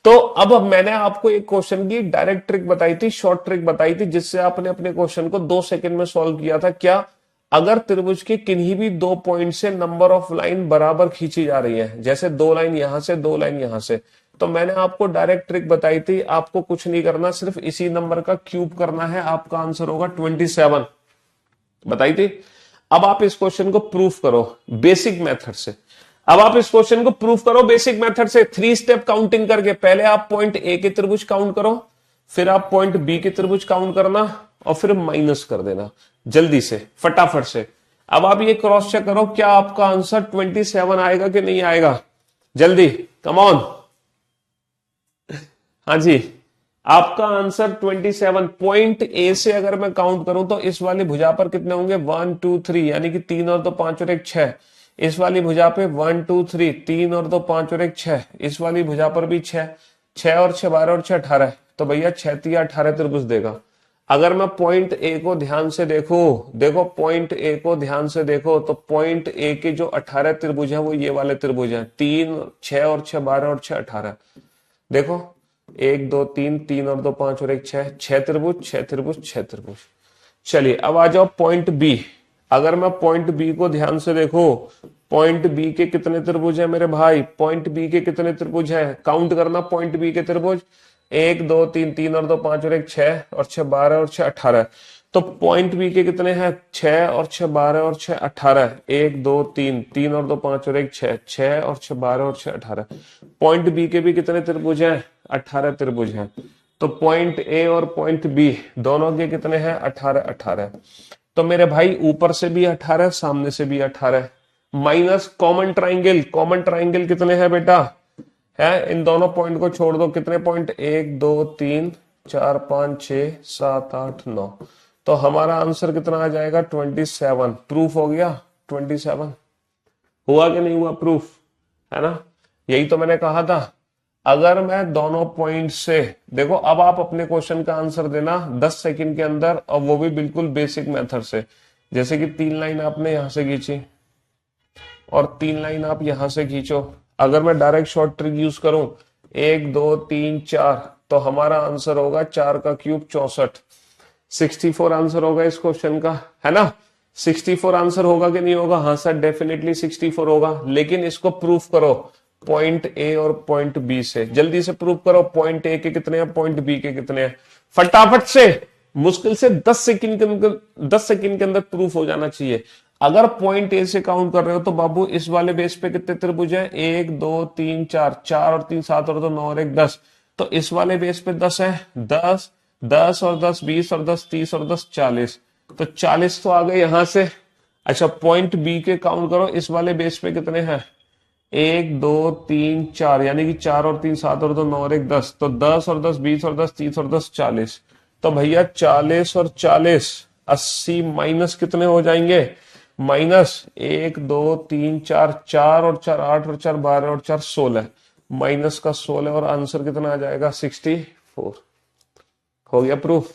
तो अब मैंने आपको एक क्वेश्चन की डायरेक्ट ट्रिक बताई थी, शॉर्ट ट्रिक बताई थी, जिससे आपने अपने क्वेश्चन को 2 सेकंड में सॉल्व किया था। क्या, अगर त्रिभुज के किन्हीं भी 2 पॉइंट से नंबर ऑफ लाइन बराबर खींची जा रही है, जैसे 2 लाइन यहां से 2 लाइन यहां से, तो मैंने आपको डायरेक्ट ट्रिक बताई थी। आपको कुछ नहीं करना, सिर्फ इसी नंबर का क्यूब करना है, आपका आंसर होगा 27, बताई थी। अब आप इस क्वेश्चन को प्रूफ करो बेसिक मेथड से। अब आप इस क्वेश्चन को प्रूफ करो बेसिक मेथड से, 3 स्टेप काउंटिंग करके। पहले आप पॉइंट ए के त्रिभुज काउंट करो, फिर आप पॉइंट बी के त्रिभुज काउंट करना, और फिर माइनस कर देना जल्दी से, फटाफट से। अब आप ये क्रॉस चेक करो, क्या आपका आंसर 27 आएगा कि नहीं आएगा, जल्दी, कम ऑन। हाँ जी, आपका आंसर 27। पॉइंट ए से अगर मैं काउंट करूं तो इस वाली भुजा पर कितने होंगे, 1 2 3, यानी कि 3 और 2 5 और 1 6। इस वाली भुजा पे 1 2 3, 3 और 2 5 और 1 6। इस वाली भुजा पर भी 6, 6 और 6 12 और 6 18। तो भैया 6 या 18 त्रिभुज देगा। अगर मैं पॉइंट ए को ध्यान से देखो, देखो पॉइंट ए को ध्यान से देखो, तो पॉइंट ए के जो 18 त्रिभुज है वो ये वाले त्रिभुज हैं, 3 6 और 6 12 और 6 18। देखो 1 2 3, 3 और 2 5 और 1 6, 6 त्रिभुज 6 त्रिभुज 6 त्रिभुज। चलिए अब आ जाओ पॉइंट बी। अगर मैं पॉइंट बी को ध्यान से देखो, पॉइंट बी के कितने त्रिभुज है मेरे भाई, पॉइंट बी के कितने त्रिभुज है, काउंट करना पॉइंट बी के त्रिभुज, 1 2 3, 3 और 2 5 और 1 6, और 6 12 और 6 18। तो पॉइंट बी के कितने हैं, 6 और 6 12 और 6 18, 1 2 3, 3 और 2 5 और 1 6, 6 और 6 12 और 6 18। पॉइंट बी के भी कितने त्रिभुज हैं, 18 त्रिभुज हैं। तो पॉइंट ए और पॉइंट बी दोनों के कितने हैं, 18 18। तो मेरे भाई ऊपर से भी 18, सामने से भी 18, minus common triangle. Common triangle कितने हैं बेटा, है, इन दोनों पॉइंट को छोड़ दो, कितने पॉइंट, 1 2 3 4 5 6 7 8 9। तो हमारा आंसर कितना आ जाएगा, 27। प्रूफ हो गया, 27 हुआ कि नहीं हुआ, प्रूफ है ना। यही तो मैंने कहा था, अगर मैं दोनों पॉइंट से देखो, अब आप अपने क्वेश्चन का आंसर देना 10 सेकंड के अंदर, और वो भी बिल्कुल बेसिक मेथड से। जैसे कि 3 लाइन आपने यहां से खींची और 3 लाइन आप यहां से खींचो। अगर मैं डायरेक्ट शॉर्ट ट्रिक यूज करूं, 1 2 3 4, तो हमारा आंसर होगा 4 का क्यूब 64, 64 आंसर होगा इस क्वेश्चन का, है ना। 64 आंसर होगा कि नहीं होगा, हाँ सर डेफिनेटली 64 होगा। लेकिन इसको प्रूफ करो पॉइंट ए और पॉइंट बी से, जल्दी से प्रूफ करो। पॉइंट ए के कितने हैं, पॉइंट बी के कितने हैं, फटाफट से, मुश्किल से 10 सेकंड के अंदर, 10 सेकंड के अंदर प्रूफ हो जाना चाहिए। अगर पॉइंट ए से काउंट कर रहे हो तो बाबू इस वाले बेस पे कितने त्रिभुज हैं, 1 2 3 4, 4 और 3 7 और 2 9 और 1 10। तो इस वाले बेस पे 10 है, 10 10 और 10 20 और 10 30 और 10 40। तो 40 तो आ गए यहां से। अच्छा, पॉइंट बी के काउंट करो, इस वाले बेस पे कितने हैं, 1 2 3 4, यानी कि 4 और 3 7 और 2 9 और 1 10, तो 10 और 10 20 और 10 30 और 10 40। तो भैया 40 और 40 80 माइनस कितने हो जाएंगे, माइनस 1 2 3 4, 4 और 4 8 और 4 12 और 4 16, माइनस का 16, और आंसर कितना आ जाएगा 64। हो गया प्रूफ।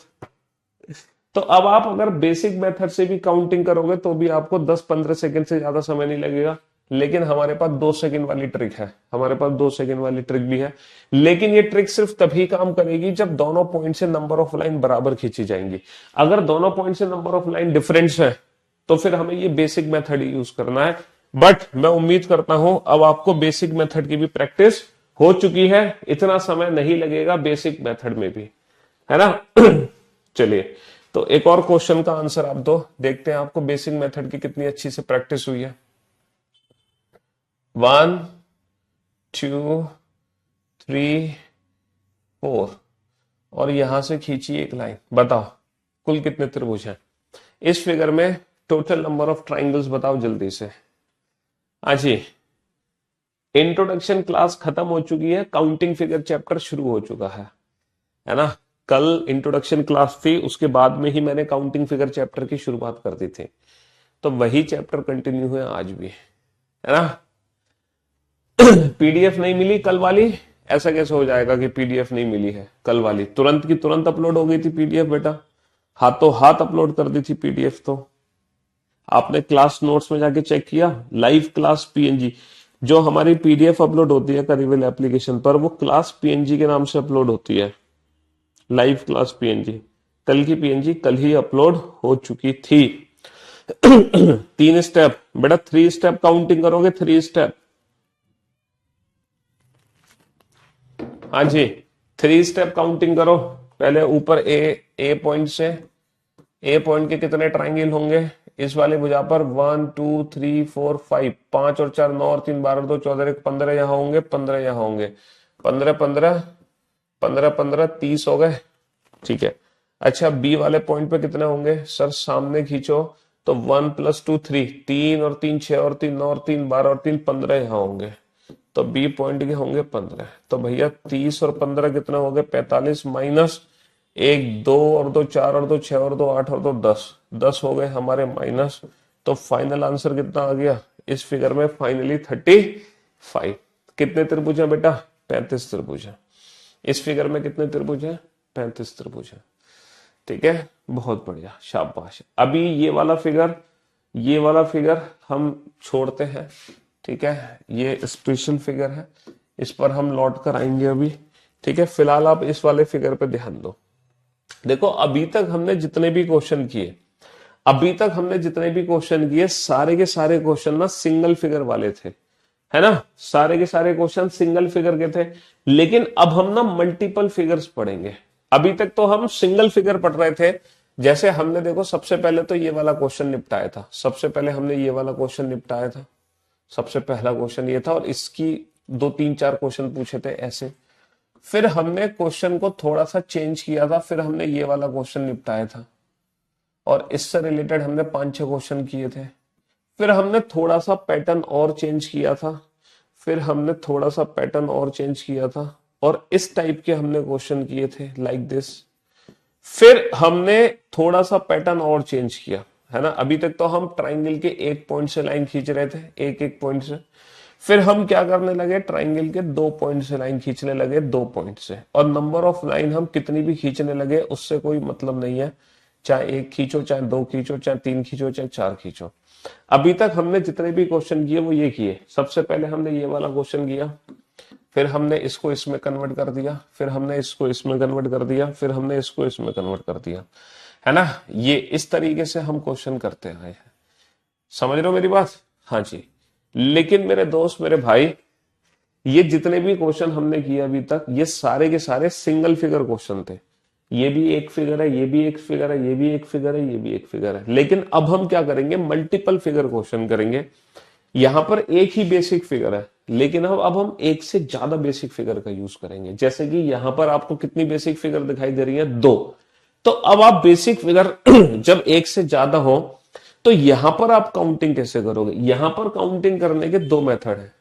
तो अब आप अगर बेसिक मेथड से भी काउंटिंग करोगे तो भी आपको 10-15 सेकंड से ज्यादा समय नहीं लगेगा, लेकिन हमारे पास 2 सेकंड वाली ट्रिक है, हमारे पास 2 सेकंड वाली ट्रिक भी है। लेकिन ये ट्रिक सिर्फ तभी काम करेगी जब दोनों पॉइंट से नंबर ऑफ लाइन बराबर खींची जाएंगी। अगर दोनों पॉइंट से नंबर ऑफ लाइन डिफरेंस है तो फिर हमें ये बेसिक मेथड ही यूज करना है। बट मैं उम्मीद करता हूं अब आपको बेसिक मेथड की भी प्रैक्टिस हो चुकी है, इतना समय नहीं लगेगा बेसिक मेथड में भी, है ना। चलिए, तो एक और क्वेश्चन का आंसर आप दो, देखते हैं आपको बेसिक मेथड की कितनी अच्छी से प्रैक्टिस हुई है। 1 2 3 4, और यहां से खींचिए एक लाइन, बताओ कुल कितने त्रिभुज हैं इस फिगर में, टोटल नंबर ऑफ ट्राइंगल्स बताओ जल्दी से। हाँ जी, इंट्रोडक्शन क्लास खत्म हो चुकी है, काउंटिंग फिगर चैप्टर शुरू हो चुका है ना। कल इंट्रोडक्शन क्लास थी, उसके बाद में ही मैंने काउंटिंग फिगर चैप्टर की शुरुआत कर दी थी, तो वही चैप्टर कंटिन्यू हुए आज भी, है ना। पीडीएफ नहीं मिली कल वाली, ऐसा कैसे हो जाएगा कि पीडीएफ नहीं मिली है, कल वाली तुरंत की तुरंत अपलोड हो गई थी पीडीएफ बेटा, हाथों हाथ अपलोड कर दी थी पीडीएफ। तो आपने क्लास नोट्स में जाके चेक किया, लाइव क्लास पीएनजी जो हमारी पीडीएफ अपलोड होती है करीबल एप्लीकेशन पर, वो क्लास पीएनजी के नाम से अपलोड होती है, लाइव क्लास पीएनजी। कल की पीएनजी कल ही अपलोड हो चुकी थी। 3 स्टेप बेटा, 3 स्टेप काउंटिंग करोगे, 3 स्टेप। हाँ जी, 3 स्टेप काउंटिंग करो। पहले ऊपर ए पॉइंट से, ए पॉइंट के कितने ट्राइंगल होंगे इस वाले भुजा पर, 1 2 3 4 5, 5 और 4 9 और 3 12 और 2 14 1 15 यहां होंगे, 15 यहां होंगे, 15 15 15 15 30 हो गए, ठीक है। अच्छा, बी वाले पॉइंट पे कितने होंगे सर, सामने खींचो, तो 1 + 2 3, 3 और 3 6 और 3 9 और 3 12 और 3 15 यहां होंगे, तो बी पॉइंट के होंगे 15। तो भैया 30 और 15 कितना हो गए, 45, माइनस 1 2 और 2 4 और 2 6 और 2 8 और 2 10, 10 हो गए हमारे माइनस। तो फाइनल आंसर कितना आ गया इस फिगर में, फाइनली 35। कितने त्रिभुज है बेटा, 35 त्रिभुज है इस फिगर में। कितने त्रिभुज है, 35 त्रिभुज है, ठीक है। बहुत बढ़िया, शाबाश। अभी ये वाला फिगर हम छोड़ते हैं, ठीक है, ये स्पेशल फिगर है, इस पर हम लौट कर आएंगे अभी, ठीक है। फिलहाल आप इस वाले फिगर पे ध्यान दो। देखो, अभी तक हमने जितने भी क्वेश्चन किए, सारे के सारे क्वेश्चन ना सिंगल फिगर वाले थे, है ना। सारे के सारे क्वेश्चन सिंगल फिगर के थे, लेकिन अब हम ना मल्टीपल फिगर्स पढ़ेंगे। अभी तक तो हम सिंगल फिगर पढ़ रहे थे, जैसे हमने देखो सबसे पहले तो ये वाला क्वेश्चन निपटाया था, सबसे पहला क्वेश्चन ये था, और इसकी 2 3 4 क्वेश्चन पूछे थे ऐसे। फिर हमने क्वेश्चन को थोड़ा सा चेंज किया था, फिर हमने ये वाला क्वेश्चन निपटाया था, और इससे रिलेटेड हमने 5-6 क्वेश्चन किए थे। फिर हमने थोड़ा सा पैटर्न और चेंज किया था, और इस टाइप के हमने क्वेश्चन किए थे, लाइक दिस। फिर हमने थोड़ा सा पैटर्न और चेंज किया, है ना। अभी तक तो हम ट्राइंगल के एक पॉइंट से लाइन खींच रहे थे, एक पॉइंट से। फिर हम क्या करने लगे, ट्राइंगल के 2 पॉइंट से लाइन खींचने लगे, 2 पॉइंट से। और नंबर ऑफ लाइन हम कितनी भी खींचने लगे उससे कोई मतलब नहीं है, चाहे 1 खींचो, चाहे 2 खींचो, चाहे 3 खींचो, चाहे 4 खींचो। अभी तक हमने जितने भी क्वेश्चन किए वो ये किए। सबसे पहले हमने ये वाला क्वेश्चन किया, फिर हमने इसको इसमें कन्वर्ट कर दिया, फिर हमने इसको इसमें कन्वर्ट कर दिया, फिर हमने इसको इसमें कन्वर्ट कर दिया, है ना। ये इस तरीके से हम क्वेश्चन करते आए हैं, समझ रहे हो मेरी बात। हाँ जी, लेकिन मेरे दोस्त, मेरे भाई, ये जितने भी क्वेश्चन हमने किए अभी तक, ये सारे के सारे सिंगल फिगर क्वेश्चन थे। ये भी एक फिगर है, ये भी एक फिगर है, ये भी एक फिगर है, ये भी एक फिगर है। लेकिन अब हम क्या करेंगे, मल्टीपल फिगर क्वेश्चन करेंगे। यहां पर एक ही बेसिक फिगर है, लेकिन अब हम एक से ज्यादा बेसिक फिगर का यूज करेंगे। जैसे कि यहां पर आपको कितनी बेसिक फिगर दिखाई दे रही है, 2। तो अब आप बेसिक फिगर जब एक से ज्यादा हो तो यहां पर आप काउंटिंग कैसे करोगे? यहां पर काउंटिंग करने के दो मेथड है।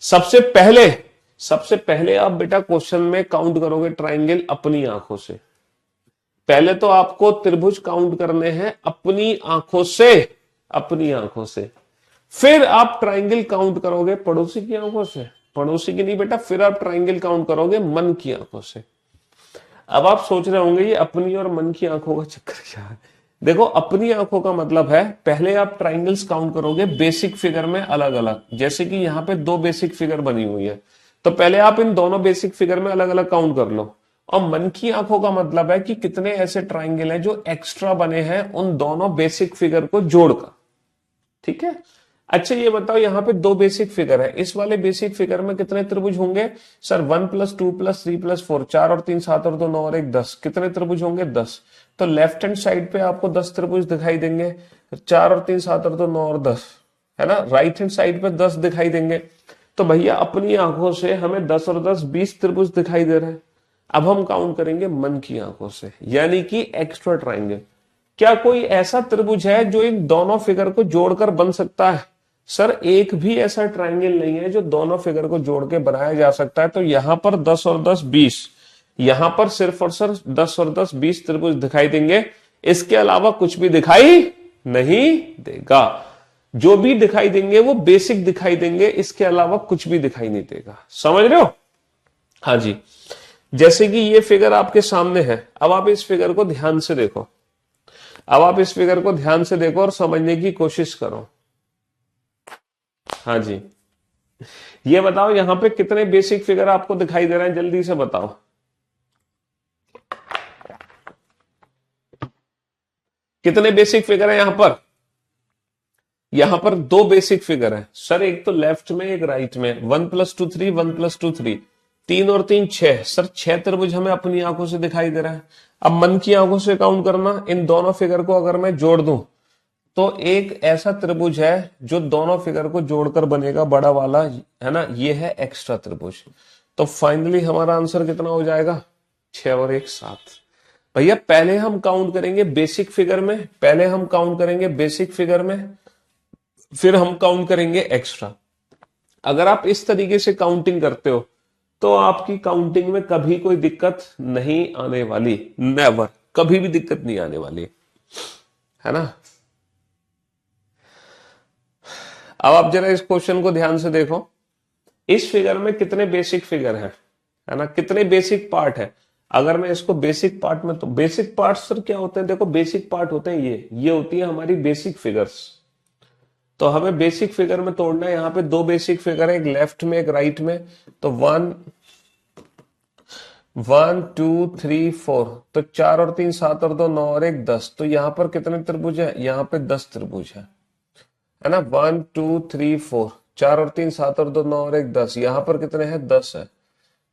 सबसे पहले आप बेटा क्वेश्चन में काउंट करोगे ट्राइंगल अपनी आंखों से। पहले तो आपको त्रिभुज काउंट करने हैं अपनी आंखों से, अपनी आंखों से। फिर आप ट्राइंगल काउंट करोगे पड़ोसी की आंखों से। पड़ोसी की नहीं बेटा, फिर आप ट्राइंगल काउंट करोगे मन की आंखों से। अब आप सोच रहे होंगे ये अपनी और मन की आंखों का चक्कर क्या है? देखो, अपनी आंखों का मतलब है पहले आप ट्राइंगल्स काउंट करोगे बेसिक फिगर में अलग अलग। जैसे कि यहाँ पे दो बेसिक फिगर बनी हुई है, तो पहले आप इन दोनों बेसिक फिगर में अलग अलग काउंट कर लो। और मन की आंखों का मतलब है कि कितने ऐसे ट्राइंगल हैं जो एक्स्ट्रा बने हैं उन दोनों बेसिक फिगर को जोड़कर। ठीक है। अच्छा ये बताओ, यहाँ पे दो बेसिक फिगर है, इस वाले बेसिक फिगर में कितने त्रिभुज होंगे? सर 1+2+3+4, 4 और 3 7 और 2 9 और 1 10। कितने त्रिभुज होंगे? 10। तो लेफ्ट हैंड साइड पे आपको 10 त्रिभुज दिखाई देंगे, 4 और 3 7 और 2 9 और 10, है ना। राइट हैंड साइड पे 10 दिखाई देंगे। तो भैया अपनी आंखों से हमें 10 और 10 20 त्रिभुज दिखाई दे रहे हैं। अब हम काउंट करेंगे मन की आंखों से, यानी कि एक्स्ट्रा ट्राइंगल। क्या कोई ऐसा त्रिभुज है जो इन दोनों फिगर को जोड़कर बन सकता है? सर एक भी ऐसा ट्राइंगल नहीं है जो दोनों फिगर को जोड़ के बनाया जा सकता है। तो यहां पर 10 और 10 20, यहां पर सिर्फ और सिर्फ 10 और 10 20 त्रिभुज दिखाई देंगे, इसके अलावा कुछ भी दिखाई नहीं देगा। जो भी दिखाई देंगे वो बेसिक दिखाई देंगे, इसके अलावा कुछ भी दिखाई नहीं देगा। समझ रहे हो? हाँ जी। जैसे कि ये फिगर आपके सामने है, अब आप इस फिगर को ध्यान से देखो। अब आप इस फिगर को ध्यान से देखो और समझने की कोशिश करो। हाँ जी, ये बताओ यहां पे कितने बेसिक फिगर आपको दिखाई दे रहे हैं, जल्दी से बताओ। कितने बेसिक फिगर है यहां पर? यहां पर दो बेसिक फिगर है सर, एक तो लेफ्ट में एक राइट में। 1+2 3, 1+2 3, 3 और 3 6। सर 6 त्रिभुज हमें अपनी आंखों से दिखाई दे रहा है। अब मन की आंखों से काउंट करना, इन दोनों फिगर को अगर मैं जोड़ दूं तो एक ऐसा त्रिभुज है जो दोनों फिगर को जोड़कर बनेगा, बड़ा वाला, है ना। ये है एक्स्ट्रा त्रिभुज। तो फाइनली हमारा आंसर कितना हो जाएगा? 6 और 1 7। भैया पहले हम काउंट करेंगे बेसिक फिगर में, पहले हम काउंट करेंगे बेसिक फिगर में, फिर हम काउंट करेंगे एक्स्ट्रा। अगर आप इस तरीके से काउंटिंग करते हो तो आपकी काउंटिंग में कभी कोई दिक्कत नहीं आने वाली, नेवर, कभी भी दिक्कत नहीं आने वाली, है ना। अब आप जरा इस क्वेश्चन को ध्यान से देखो। इस फिगर में कितने बेसिक फिगर हैं, है ना, कितने बेसिक पार्ट है। अगर मैं इसको बेसिक पार्ट में, तो बेसिक पार्ट सर क्या होते हैं? देखो बेसिक पार्ट होते हैं ये होती है हमारी बेसिक फिगर्स। तो हमें बेसिक फिगर में तोड़ना है। यहाँ पे दो बेसिक फिगर है, एक लेफ्ट में एक राइट में। तो 1 1 2 3 4, तो 4 और 3 7 और 2 9 और 1 10। तो यहाँ पर कितने त्रिभुज है? यहाँ पे 10 त्रिभुज है ना। 1 2 3 4, 4 और 3 7 और 2 9 और 1 10। यहाँ पर कितने हैं? 10 है।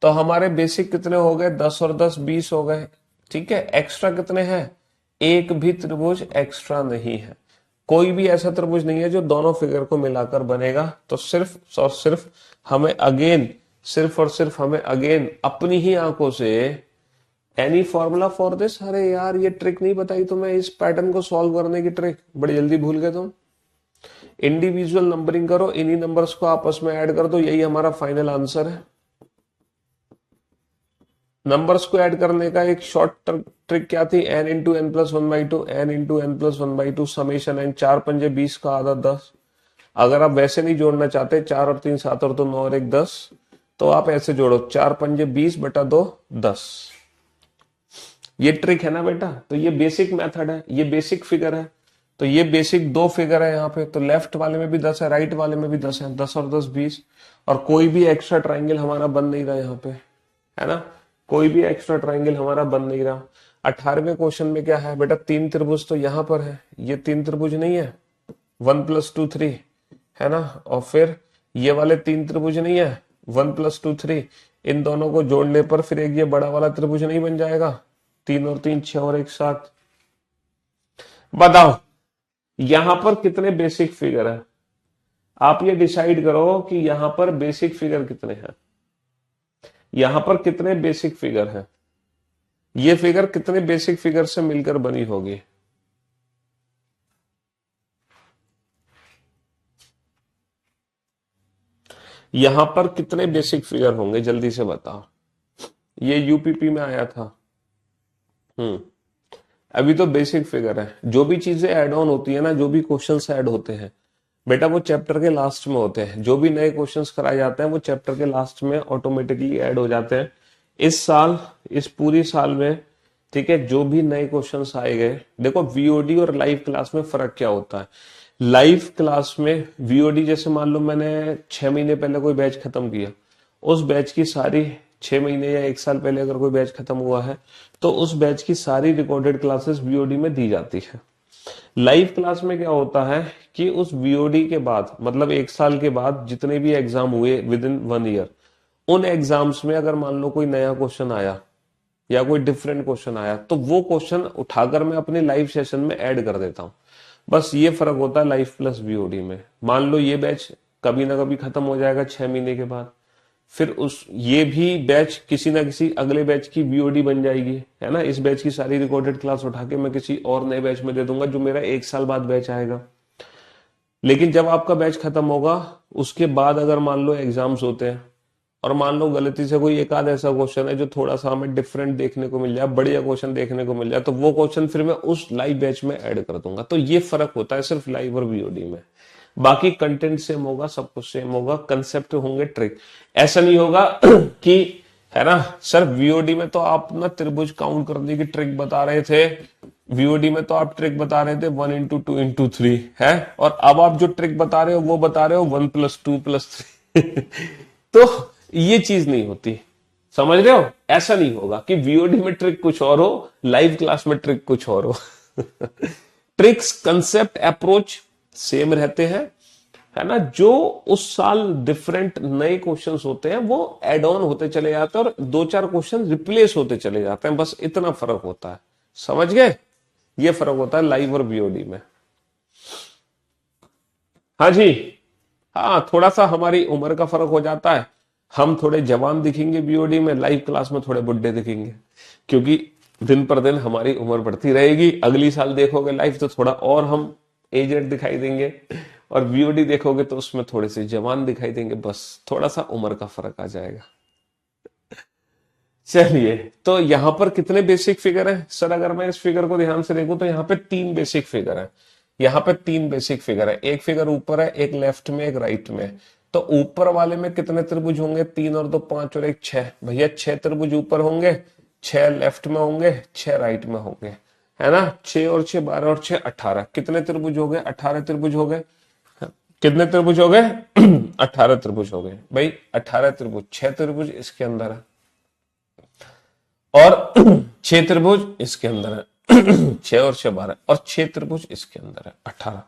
तो हमारे बेसिक कितने हो गए? 10 और 10 20 हो गए। ठीक है। एक्स्ट्रा कितने हैं? एक भी त्रिभुज एक्स्ट्रा नहीं है। कोई भी ऐसा त्रिभुज नहीं है जो दोनों फिगर को मिलाकर बनेगा। तो सिर्फ और सिर्फ हमें अगेन, सिर्फ और सिर्फ हमें अगेन अपनी ही आंखों से एनी फॉर्मूला फॉर दिस। अरे यार ये ट्रिक नहीं बताई तुम्हें, इस पैटर्न को सॉल्व करने की ट्रिक बड़ी जल्दी भूल गए तुम। इंडिविजुअल नंबरिंग करो, इन्हीं नंबर्स को आपस में ऐड कर दो, यही हमारा फाइनल आंसर है। नंबर्स को ऐड करने का एक शॉर्ट ट्रिक क्या थी? n into n plus 1/2, n into n plus 1/2 summation n। 4 पंजे 20 का आधा 10। अगर आप वैसे नहीं जोड़ना चाहते, 4 और 3 7 और 2 9 और 1 10, तो आप ऐसे जोड़ो, 4 पंजे 20/2 10। ये ट्रिक है ना बेटा। तो ये बेसिक मेथड है, ये बेसिक फिगर है। तो ये बेसिक दो फिगर है यहाँ पे। तो लेफ्ट वाले में भी 10 है, राइट वाले में भी 10 है। 10 और 10 20, और कोई भी एक्स्ट्रा ट्राइंगल हमारा बन नहीं रहा यहाँ पे, है ना। कोई भी एक्स्ट्रा ट्राइंगल हमारा बन नहीं रहा। 18वें क्वेश्चन में क्या है बेटा? 3 त्रिभुज तो यहाँ पर है, ये 3 त्रिभुज नहीं है, 1+2 3, है ना। और फिर ये वाले 3 त्रिभुज नहीं है, 1+2 3। इन दोनों को जोड़ने पर फिर एक ये बड़ा वाला त्रिभुज नहीं बन जाएगा? 3 और 3 6 और 1 7। बताओ यहां पर कितने बेसिक फिगर है? आप ये डिसाइड करो कि यहां पर बेसिक फिगर कितने हैं, यहां पर कितने बेसिक फिगर हैं। ये फिगर कितने बेसिक फिगर से मिलकर बनी होगी? यहां पर कितने बेसिक फिगर होंगे, जल्दी से बताओ। ये यूपीपी में आया था। हम्म अभी तो बेसिक फिगर है। जो भी चीजें ऐड ऑन होती है ना, जो भी क्वेश्चंस ऐड होते हैं बेटा, वो चैप्टर के लास्ट में होते हैं। जो भी नए क्वेश्चंस कराए जाते हैं वो चैप्टर के लास्ट में ऑटोमेटिकली ऐड हो जाते हैं। इस साल, इस पूरी साल में, ठीक है, जो भी नए क्वेश्चंस आए गए, देखो वीओडी और लाइव क्लास में फर्क क्या होता है। लाइव क्लास में वीओडी, जैसे मान लो मैंने 6 महीने पहले कोई बैच खत्म किया, उस बैच की सारी 6 महीने या 1 साल पहले अगर कोई बैच खत्म हुआ है तो उस बैच की सारी रिकॉर्डेड क्लासेस वीओडी में दी जाती है। लाइव क्लास में क्या होता है कि उस वीओडी के बाद, मतलब 1 साल के बाद जितने भी एग्जाम हुए विद इन 1 ईयर, उन एग्जाम्स में अगर मान लो कोई नया क्वेश्चन आया या कोई डिफरेंट क्वेश्चन आया तो वो क्वेश्चन उठाकर मैं अपने लाइव सेशन में ऐड कर देता हूं। बस ये फर्क होता है लाइव प्लस वीओडी में। मान लो ये बैच कभी ना कभी खत्म हो जाएगा 6 महीने के बाद, फिर उस ये भी बैच किसी ना किसी अगले बैच की वीओडी बन जाएगी, है ना। इस बैच की सारी रिकॉर्डेड क्लास उठा के मैं किसी और नए बैच में दे दूंगा जो मेरा 1 साल बाद बैच आएगा। लेकिन जब आपका बैच खत्म होगा उसके बाद अगर मान लो एग्जाम्स होते हैं और मान लो गलती से कोई एक आध ऐसा क्वेश्चन है जो थोड़ा सा हमें डिफरेंट देखने को मिल जाए, बढ़िया क्वेश्चन देखने को मिल जाए, तो वो क्वेश्चन फिर मैं उस लाइव बैच में ऐड कर दूंगा। तो ये फर्क होता है सिर्फ लाइव और वीओडी में। बाकी कंटेंट सेम होगा, सब कुछ सेम होगा, कंसेप्ट होंगे ट्रिक। ऐसा नहीं होगा कि, है ना सर, वीओडी में तो आप ना त्रिभुज काउंट करने की ट्रिक बता रहे थे, वीओडी में तो आप ट्रिक बता रहे थे 1 into 2 into 3 है, और अब आप जो ट्रिक बता रहे हो वो बता रहे हो 1+2+3 तो ये चीज नहीं होती, समझ रहे हो। ऐसा नहीं होगा कि वीओडी में ट्रिक कुछ और हो, लाइव क्लास में ट्रिक कुछ और हो ट्रिक्स, कंसेप्ट, अप्रोच सेम रहते हैं, है ना। जो उस साल डिफरेंट नए क्वेश्चंस होते हैं वो एड ऑन होते चले जाते हैं और 2-4 क्वेश्चन रिप्लेस होते चले जाते हैं, बस इतना फर्क होता है। समझ गए? ये फर्क होता है लाइव और वीओडी में। हाँ जी, हाँ, थोड़ा सा हमारी उम्र का फर्क हो जाता है। हम थोड़े जवान दिखेंगे वीओडी में, लाइव क्लास में थोड़े बुढ़े दिखेंगे, क्योंकि दिन पर दिन हमारी उम्र बढ़ती रहेगी। अगली साल देखोगे लाइव तो थोड़ा और हम एजेड दिखाई देंगे, और वीओडी देखोगे तो उसमें थोड़े से जवान दिखाई देंगे, बस थोड़ा सा उम्र का फर्क आ जाएगा। चलिए, तो यहां पर कितने बेसिक फिगर है सर? अगर मैं इस फिगर को ध्यान से देखूं तो यहाँ पे 3 बेसिक फिगर है। यहाँ पे 3 बेसिक फिगर है, एक फिगर ऊपर है, एक लेफ्ट में, एक राइट में। तो ऊपर वाले में कितने त्रिभुज होंगे? 3 और 2 5 और 1 6। भैया 6 त्रिभुज ऊपर होंगे, 6 लेफ्ट में होंगे, 6 राइट में होंगे, है ना। 6 और 6 12 और 6 18। कितने त्रिभुज हो गए? 18 त्रिभुज हो गए। कितने त्रिभुज हो गए? 18 त्रिभुज हो गए भाई। 18 त्रिभुज, 6 त्रिभुज इसके अंदर है और 6 त्रिभुज इसके अंदर है 6 और 6 12, और 6 त्रिभुज इसके अंदर है 18।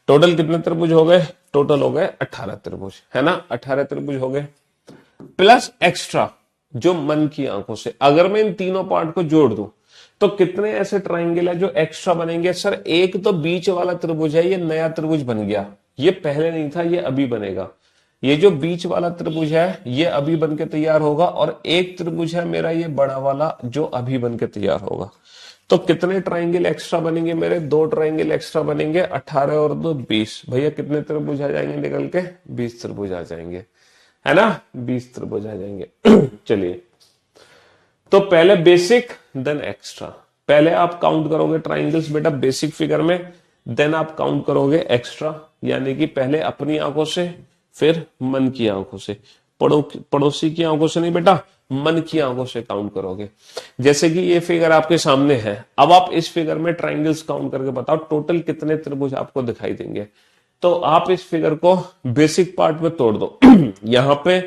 टोटल कितने त्रिभुज हो गए? टोटल हो गए 18 त्रिभुज, है ना। 18 त्रिभुज हो गए प्लस एक्स्ट्रा जो मन की आंखों से। अगर मैं इन तीनों पार्ट को जोड़ दूं तो कितने ऐसे ट्राइंगल है जो एक्स्ट्रा बनेंगे? सर, एक तो बीच वाला त्रिभुज है, ये नया त्रिभुज बन गया, ये पहले नहीं था, ये अभी बनेगा। ये जो बीच वाला त्रिभुज है ये अभी बनके तैयार होगा, और एक त्रिभुज है मेरा ये बड़ा वाला जो अभी बनके तैयार होगा। तो कितने ट्राइंगल एक्स्ट्रा बनेंगे मेरे? 2 ट्राइंगल एक्स्ट्रा बनेंगे, 18 और 2 20। भैया कितने त्रिभुज आ जाएंगे निकल के? 20 त्रिभुज आ जाएंगे, है ना। 20 त्रिभुज आ जाएंगे चलिए, तो पहले बेसिक देन एक्स्ट्रा। पहले आप काउंट करोगे ट्राइंगल्स बेटा बेसिक फिगर में, देन आप काउंट करोगे एक्स्ट्रा, यानी कि पहले अपनी आंखों से फिर मन की आंखों से। पड़ोसी की आंखों से नहीं बेटा, मन की आंखों से काउंट करोगे। जैसे कि ये फिगर आपके सामने है, अब आप इस फिगर में ट्राइंगल्स काउंट करके बताओ टोटल कितने त्रिभुज आपको दिखाई देंगे। तो आप इस फिगर को बेसिक पार्ट में तोड़ दो यहां पे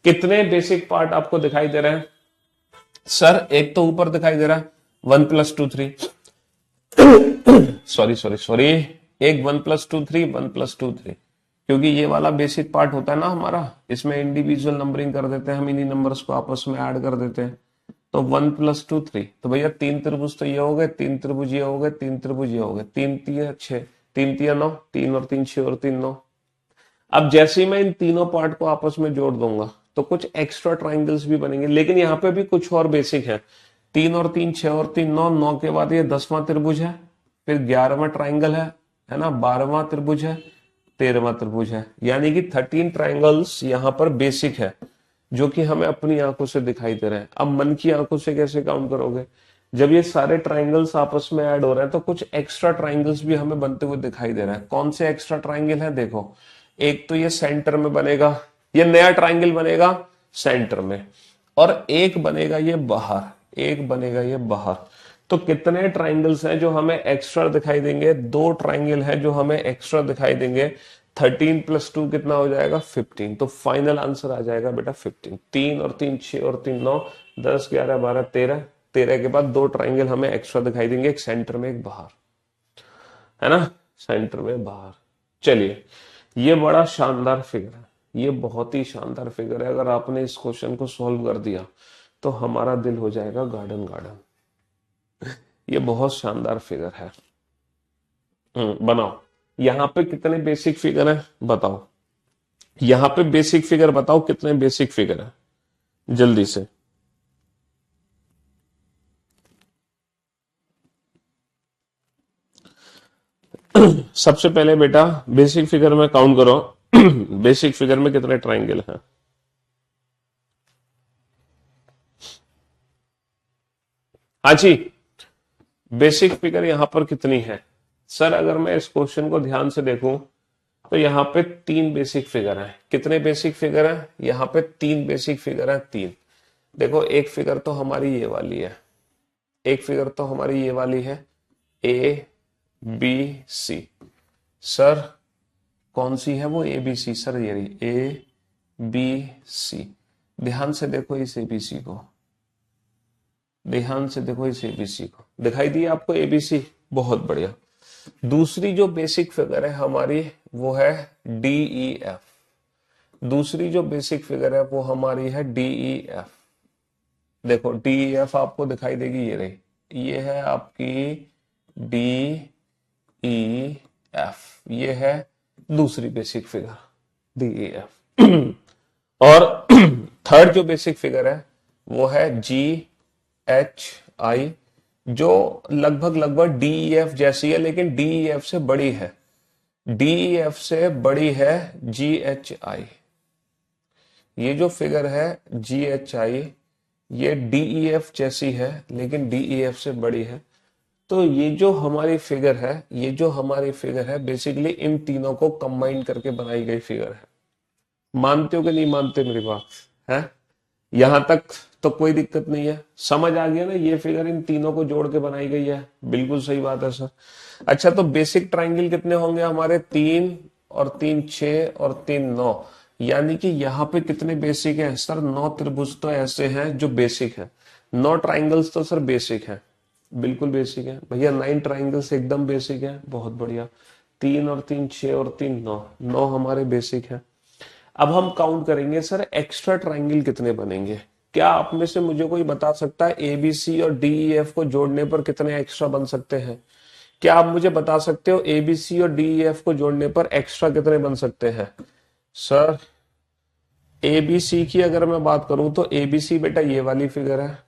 कितने बेसिक पार्ट आपको दिखाई दे रहे हैं? सर, एक तो ऊपर दिखाई दे रहा है 1+2 3 सॉरी, एक 1+2 3 1+2 3, क्योंकि ये वाला बेसिक पार्ट होता है ना हमारा, इसमें इंडिविजुअल नंबरिंग कर देते हैं हम, इन्हीं नंबर्स को आपस में ऐड कर देते हैं। तो 1+2 3, तो भैया 3 त्रिभुज तो ये हो गए, 3 त्रिभुज ये हो गए, 3 त्रिभुज ये हो गए, 3 3 6, 3 3 9, 3 और 3 6 और 3 9। अब जैसे ही मैं इन तीनों पार्ट को आपस में जोड़ दूंगा तो कुछ एक्स्ट्रा ट्राइंगल्स भी बनेंगे, लेकिन यहाँ पे भी कुछ और बेसिक है। 3 और 3 6 और 3 9, 9 के बाद ये 10वां त्रिभुज है, फिर 11वां ट्राइंगल है ना, 12वां त्रिभुज है, 13वां त्रिभुज है। यानी कि 13 ट्राइंगल्स यहाँ पर बेसिक है, जो कि हमें अपनी आंखों से दिखाई दे रहे हैं। अब मन की आंखों से कैसे काउंट करोगे? जब ये सारे ट्राइंगल्स आपस में ऐड हो रहे हैं तो कुछ एक्स्ट्रा ट्राइंगल्स भी हमें बनते हुए दिखाई दे रहे हैं। कौन से एक्स्ट्रा ट्राइंगल है? देखो, एक तो ये सेंटर में बनेगा, ये नया ट्राइंगल बनेगा सेंटर में, और एक बनेगा ये बाहर, एक बनेगा ये बाहर। तो कितने ट्राइंगल्स हैं जो हमें एक्स्ट्रा दिखाई देंगे? 2 ट्राइंगल है जो हमें एक्स्ट्रा दिखाई देंगे। 13 + 2 कितना हो जाएगा? 15। तो फाइनल आंसर आ जाएगा बेटा 15। 3 और 3 6 और 3 9, 10 11 12 13। 13 के बाद 2 ट्राइंगल हमें एक्स्ट्रा दिखाई देंगे, एक सेंटर में एक बाहर, है ना, सेंटर में बाहर। चलिए, ये बड़ा शानदार फिगर है, ये बहुत ही शानदार फिगर है। अगर आपने इस क्वेश्चन को सॉल्व कर दिया तो हमारा दिल हो जाएगा गार्डन गार्डन। ये बहुत शानदार फिगर है। बनाओ, यहां पे कितने बेसिक फिगर है बताओ, यहां पे बेसिक फिगर बताओ, कितने बेसिक फिगर है जल्दी से। सबसे पहले बेटा बेसिक फिगर में काउंट करो। बेसिक फिगर में कितने ट्राइंगल हैं? हाँ जी, बेसिक फिगर यहां पर कितनी है? सर अगर मैं इस क्वेश्चन को ध्यान से देखूं तो यहाँ पे 3 बेसिक फिगर हैं। कितने बेसिक फिगर हैं? यहाँ पे 3 बेसिक फिगर हैं, 3। देखो, एक फिगर तो हमारी ये वाली है, एक फिगर तो हमारी ये वाली है, ए बी सी। सर कौन सी है वो ए बी सी? सर ये रही ए बी सी। ध्यान से देखो इस एबीसी को, ध्यान से देखो इस एबीसी को, दिखाई दी आपको एबीसी? बहुत बढ़िया। दूसरी जो बेसिक फिगर है हमारी वो है डीई एफ। दूसरी जो बेसिक फिगर है वो हमारी है डीई एफ। देखो डीई एफ आपको दिखाई देगी, ये रही, ये है आपकी डी ई एफ, ये है दूसरी बेसिक फिगर डीई एफ। और थर्ड जो बेसिक फिगर है वो है जी एच आई, जो लगभग लगभग डीईएफ जैसी है लेकिन डीईएफ से बड़ी है, डीईएफ से बड़ी है जी एच आई। ये जो फिगर है जी एच आई, ये डीईएफ जैसी है लेकिन डीईएफ से बड़ी है। तो ये जो हमारी फिगर है, ये जो हमारी फिगर है बेसिकली इन तीनों को कंबाइन करके बनाई गई फिगर है। मानते हो कि नहीं मानते मेरी बात है? यहां तक तो कोई दिक्कत नहीं है, समझ आ गया ना? ये फिगर इन तीनों को जोड़ के बनाई गई है, बिल्कुल सही बात है सर। अच्छा, तो बेसिक ट्राइंगल कितने होंगे हमारे? 3 और 3 6 और 3 9। यानी कि यहाँ पे कितने बेसिक हैं सर? 9 त्रिभुज तो ऐसे हैं जो बेसिक है, 9 ट्राइंगल्स तो सर बेसिक है, बिल्कुल बेसिक है भैया। 9 ट्राइंगल्स एकदम बेसिक है, बहुत बढ़िया। 3 और 3 6 और 3 9, 9 हमारे बेसिक है। अब हम काउंट करेंगे सर एक्स्ट्रा ट्राइंगल कितने बनेंगे। क्या आप में से मुझे कोई बता सकता है एबीसी और डीईएफ को जोड़ने पर कितने एक्स्ट्रा बन सकते हैं? क्या आप मुझे बता सकते हो एबीसी और डीईएफ को जोड़ने पर एक्स्ट्रा कितने बन सकते हैं? सर एबीसी की अगर मैं बात करूं तो एबीसी बेटा ये वाली फिगर है,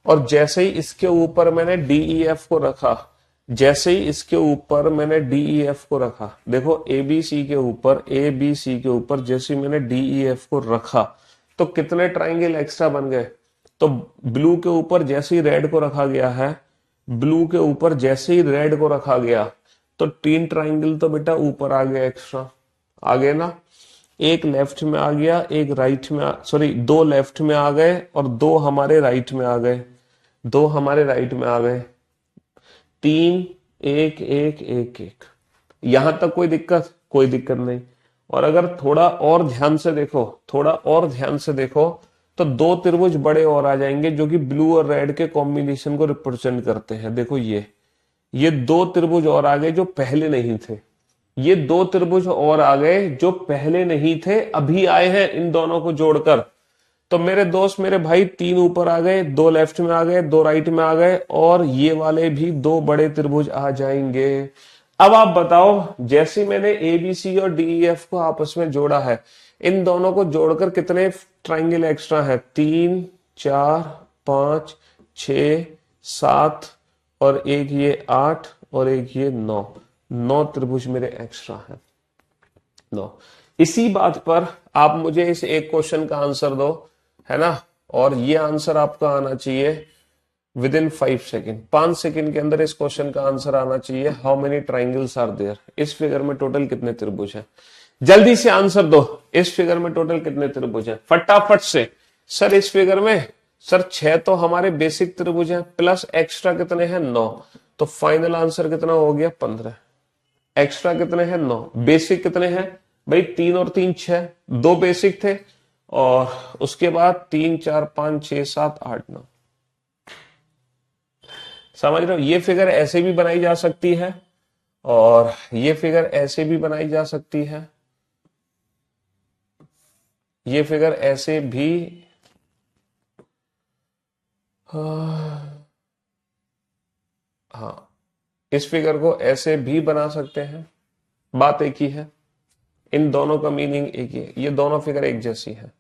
और जैसे ही इसके ऊपर मैंने डीईएफ को रखा, जैसे ही इसके ऊपर मैंने डीईएफ को रखा, देखो एबीसी के ऊपर, एबीसी के ऊपर जैसे ही मैंने डीईएफ को रखा तो कितने ट्राइंगल एक्स्ट्रा बन गए? तो ब्लू के ऊपर जैसे ही रेड को रखा गया है, ब्लू के ऊपर जैसे ही रेड को रखा गया तो 3 ट्राइंगल तो बेटा ऊपर आ गए एक्स्ट्रा, आ गए ना? एक लेफ्ट में आ गया, एक राइट में, सॉरी 2 लेफ्ट में आ गए और 2 हमारे राइट में आ गए, 2 हमारे राइट में आ गए। 3 1 1 1 1। यहां तक कोई दिक्कत? कोई दिक्कत नहीं। और अगर थोड़ा और ध्यान से देखो, थोड़ा और ध्यान से देखो तो 2 त्रिभुज बड़े और आ जाएंगे जो कि ब्लू और रेड के कॉम्बिनेशन को रिप्रेजेंट करते हैं। देखो ये 2 त्रिभुज और आ गए जो पहले नहीं थे, ये 2 त्रिभुज और आ गए जो पहले नहीं थे, अभी आए हैं इन दोनों को जोड़कर। तो मेरे दोस्त, मेरे भाई, 3 ऊपर आ गए, 2 लेफ्ट में आ गए, 2 राइट में आ गए, और ये वाले भी 2 बड़े त्रिभुज आ जाएंगे। अब आप बताओ, जैसे मैंने एबीसी और डीईएफ को आपस में जोड़ा है, इन दोनों को जोड़कर कितने ट्राइंगल एक्स्ट्रा है? 3 4 5 6 7 और एक ये 8 और एक ये 9, 9 त्रिभुज मेरे एक्स्ट्रा है। 9। इसी बात पर आप मुझे इस एक क्वेश्चन का आंसर दो, है ना, और ये आंसर आपका आना चाहिए विद इन 5 सेकेंड, 5 सेकेंड के अंदर इस क्वेश्चन का आंसर आना चाहिए। How many triangles are there, इस फिगर में टोटल कितने त्रिभुज हैं? जल्दी से आंसर दो, इस फिगर में टोटल कितने त्रिभुज हैं फटाफट से। सर इस फिगर में सर 6 तो हमारे बेसिक त्रिभुज हैं, प्लस एक्स्ट्रा कितने हैं? 9। तो फाइनल आंसर कितना हो गया? 15। एक्स्ट्रा कितने हैं? 9। बेसिक कितने हैं भाई? 3 और 3 6, 2 बेसिक थे और उसके बाद 3 4 5 6 7 8 9। समझ रहे हो? ये फिगर ऐसे भी बनाई जा सकती है और ये फिगर ऐसे भी बनाई जा सकती है, ये फिगर ऐसे भी, हाँ इस फिगर को ऐसे भी बना सकते हैं। बात एक ही है, इन दोनों का मीनिंग एक ही है, ये दोनों फिगर एक जैसी है।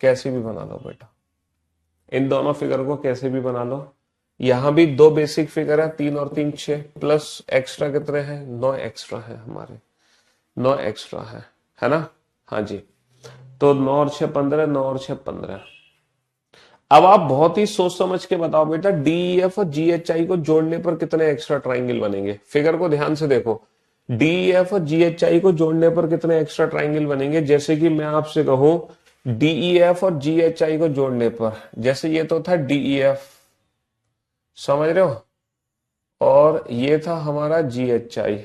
कैसे भी बना लो बेटा, इन दोनों फिगर को कैसे भी बना लो। यहां भी 2 बेसिक फिगर है, 3 और 3 6, प्लस एक्स्ट्रा कितने हैं? 9 एक्स्ट्रा है हमारे, 9 एक्स्ट्रा है ना? हाँ जी। तो 9 और 6 15, 9 और 6 15। अब आप बहुत ही सोच समझ के बताओ बेटा, DEF और GHI को जोड़ने पर कितने एक्स्ट्रा ट्राइंगल बनेंगे? फिगर को ध्यान से देखो, DEF और GHI को जोड़ने पर कितने एक्स्ट्रा ट्राइंगल बनेंगे? जैसे कि मैं आपसे कहूं DEF और GHI को जोड़ने पर, जैसे ये तो था DEF, समझ रहे हो, और ये था हमारा GHI,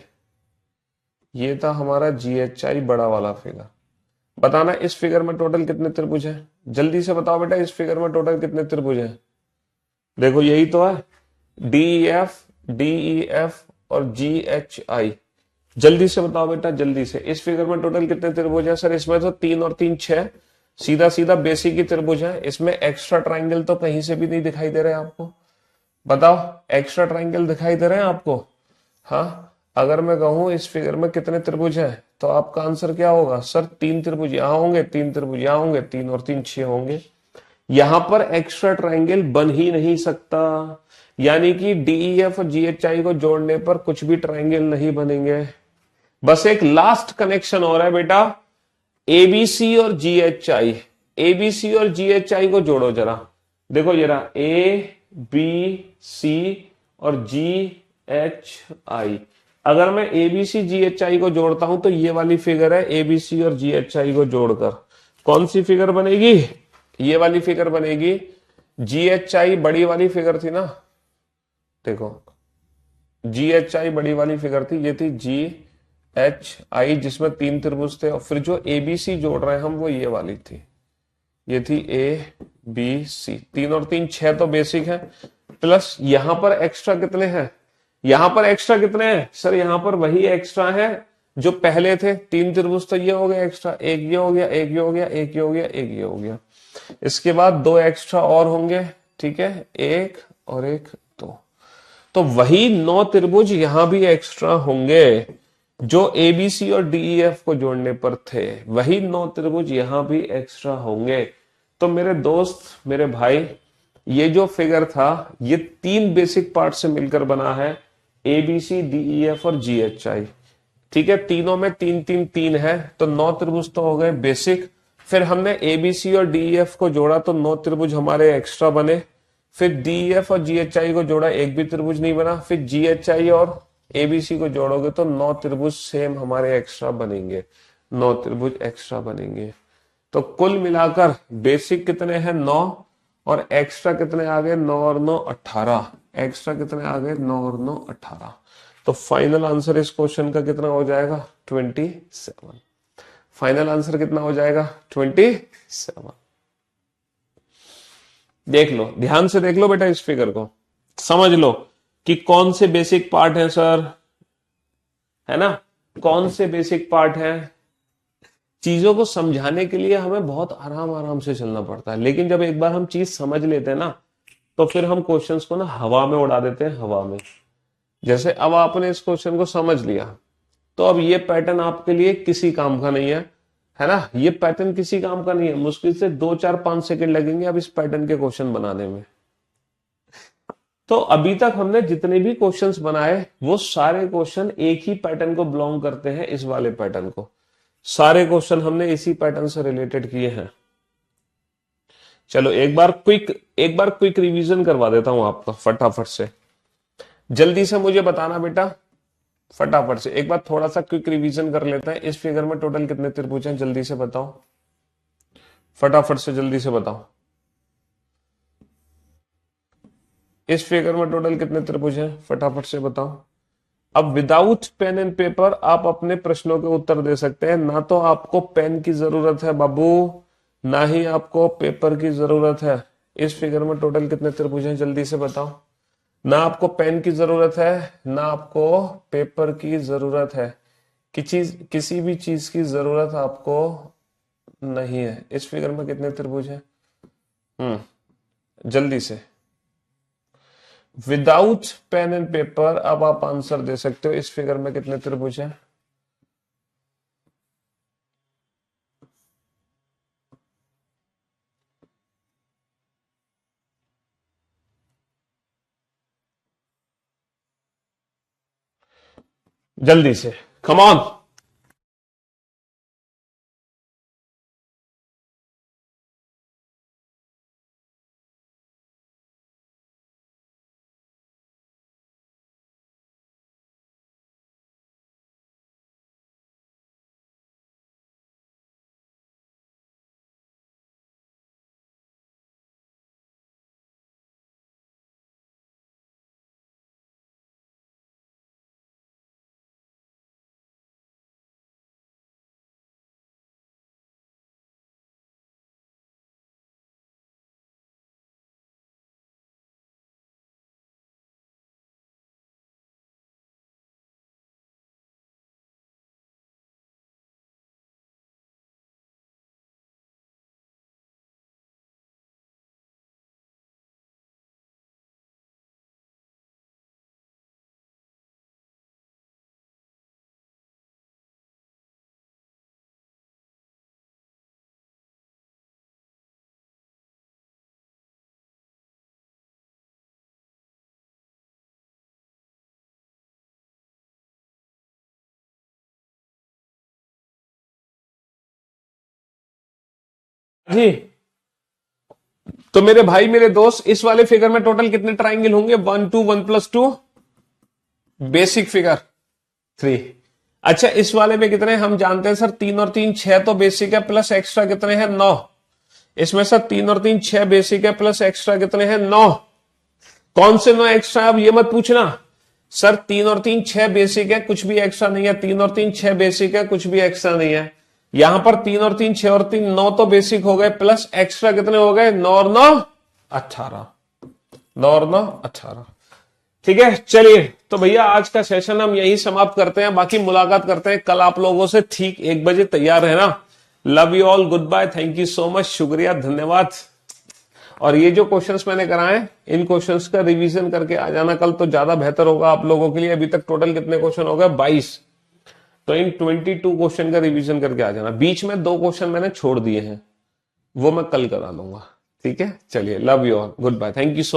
ये था हमारा GHI बड़ा वाला फिगर। बताना इस फिगर में टोटल कितने त्रिभुज हैं? जल्दी से बताओ बेटा, इस फिगर में टोटल कितने त्रिभुज हैं? देखो यही तो है, DEF, DEF और GHI। जल्दी से बताओ बेटा, जल्दी से, इस फिगर में टोटल कितने त्रिभुज हैं? सर इसमें तो 3 और 3 6, सीधा सीधा बेसिक ही त्रिभुज है, इसमें एक्स्ट्रा ट्राइंगल तो कहीं से भी नहीं दिखाई दे रहे आपको। बताओ एक्स्ट्रा ट्राइंगल दिखाई दे रहे हैं आपको? हाँ, अगर मैं कहूं इस फिगर में कितने त्रिभुज हैं तो आपका आंसर क्या होगा? सर 3 त्रिभुज यहां होंगे, 3 त्रिभुज यहां होंगे, 3 और 3 6 होंगे। यहां पर एक्स्ट्रा ट्राइंगल बन ही नहीं सकता, यानी कि DEF और GHI को जोड़ने पर कुछ भी ट्राइंगल नहीं बनेंगे। बस एक लास्ट कनेक्शन हो रहा है बेटा, ABC और GHI, ABC और GHI को जोड़ो जरा, देखो जरा ABC और GHI। अगर मैं ABC GHI को जोड़ता हूं तो ये वाली फिगर है, ABC और GHI को जोड़कर कौन सी फिगर बनेगी? ये वाली फिगर बनेगी। GHI बड़ी वाली फिगर थी ना, देखो GHI बड़ी वाली फिगर थी, ये थी GHI जिसमें 3 त्रिभुज थे, और फिर जो ABC जोड़ रहे हैं हम वो ये वाली थी, ये थी ABC। 3 और 3 6 तो बेसिक है, प्लस यहां पर एक्स्ट्रा कितने हैं? यहां पर एक्स्ट्रा कितने हैं? सर यहां पर वही एक्स्ट्रा है जो पहले थे, 3 त्रिभुज तो ये हो गया एक्स्ट्रा, एक ये हो गया, एक ये हो गया, एक ये हो गया, एक ये हो गया। इसके बाद 2 एक्स्ट्रा और होंगे, ठीक है, 1 और 1 2। तो वही 9 त्रिभुज यहां भी एक्स्ट्रा होंगे जो ABC और DEF को जोड़ने पर थे, वही 9 त्रिभुज यहां भी एक्स्ट्रा होंगे। तो मेरे दोस्त, मेरे भाई, ये जो फिगर था ये 3 बेसिक पार्ट से मिलकर बना है, ABC, DEF और GHI। ठीक है, तीनों में 3 3 3 है, तो 9 त्रिभुज तो हो गए बेसिक। फिर हमने ABC और DEF को जोड़ा तो 9 त्रिभुज हमारे एक्स्ट्रा बने। फिर DEF और GHI को जोड़ा, एक भी त्रिभुज नहीं बना। फिर GHI और ABC को जोड़ोगे तो 9 त्रिभुज सेम हमारे एक्स्ट्रा बनेंगे, 9 त्रिभुज एक्स्ट्रा बनेंगे। तो कुल मिलाकर बेसिक कितने हैं? 9, और एक्स्ट्रा कितने आ गए? 9 और 9 18। एक्स्ट्रा कितने आ गए? 9 और 9 18। तो फाइनल आंसर इस क्वेश्चन का कितना हो जाएगा? 27। फाइनल आंसर कितना हो जाएगा? 27। देख लो, ध्यान से देख लो बेटा, इस फिगर को समझ लो कि कौन से बेसिक पार्ट है सर, है ना, कौन से बेसिक पार्ट है। चीजों को समझाने के लिए हमें बहुत आराम आराम से चलना पड़ता है, लेकिन जब एक बार हम चीज समझ लेते हैं ना तो फिर हम क्वेश्चंस को ना हवा में उड़ा देते हैं, हवा में। जैसे अब आपने इस क्वेश्चन को समझ लिया तो अब ये पैटर्न आपके लिए किसी काम का नहीं है ना, ये पैटर्न किसी काम का नहीं है। मुश्किल से 2 4 5 सेकंड लगेंगे अब इस पैटर्न के क्वेश्चन बनाने में। तो अभी तक हमने जितने भी क्वेश्चंस बनाए वो सारे क्वेश्चन एक ही पैटर्न को बिलोंग करते हैं, इस वाले पैटर्न को। सारे क्वेश्चन हमने इसी पैटर्न से रिलेटेड किए हैं। चलो एक बार क्विक रिवीजन करवा देता हूं आपका फटाफट से। जल्दी से मुझे बताना बेटा, फटाफट से एक बार थोड़ा सा क्विक रिवीजन कर लेते हैं। इस फिगर में टोटल कितने त्रिभुज हैं, जल्दी से बताओ, फटाफट से जल्दी से बताओ। इस फिगर में टोटल कितने त्रिभुज हैं, फटाफट से बताओ। अब विदाउट पेन एंड पेपर आप अपने प्रश्नों के उत्तर दे सकते हैं। ना तो आपको पेन की जरूरत है बाबू, ना ही आपको पेपर की जरूरत है। इस फिगर में टोटल कितने त्रिभुज हैं, जल्दी से बताओ। ना आपको पेन की जरूरत है, ना आपको पेपर की जरूरत है, किसी भी चीज की जरूरत आपको नहीं है। इस फिगर में कितने त्रिभुज हैं, जल्दी से, विदाउट पेन एंड पेपर अब आप आंसर दे सकते हो। इस फिगर में कितने त्रिभुज हैं, जल्दी से, कम ऑन। जी तो मेरे भाई मेरे दोस्त, इस वाले फिगर में टोटल कितने ट्राइंगल होंगे, 1 2 1 + 2, बेसिक फिगर 3। अच्छा इस वाले में कितने हम जानते हैं सर, 3 और 3 6 तो बेसिक है, प्लस एक्स्ट्रा कितने हैं 9। इसमें सर 3 और 3 6 बेसिक है, प्लस एक्स्ट्रा कितने हैं 9। कौन से 9 एक्स्ट्रा, अब ये मत पूछना सर 3 और 3 6 बेसिक है, कुछ भी एक्स्ट्रा नहीं है। 3 और 3 6 बेसिक है, कुछ भी एक्स्ट्रा नहीं है। यहां पर 3 और 3 6 और 3 9 तो बेसिक हो गए, प्लस एक्स्ट्रा कितने हो गए 9 और 9 18, 9 और 9 18। ठीक है चलिए, तो भैया आज का सेशन हम यही समाप्त करते हैं। बाकी मुलाकात करते हैं कल आप लोगों से ठीक 1 बजे। तैयार रहना। Love you all, goodbye, thank you so much, शुक्रिया, धन्यवाद। और ये जो क्वेश्चंस मैंने कराए, इन क्वेश्चंस का रिवीजन करके आ जाना कल, तो ज्यादा बेहतर होगा आप लोगों के लिए। अभी तक टोटल कितने क्वेश्चन हो गए, 22। तो इन 22 क्वेश्चन का रिवीजन करके आ जाना। बीच में 2 क्वेश्चन मैंने छोड़ दिए हैं, वो मैं कल करा लूंगा। ठीक है चलिए, love you all, goodbye, thank you so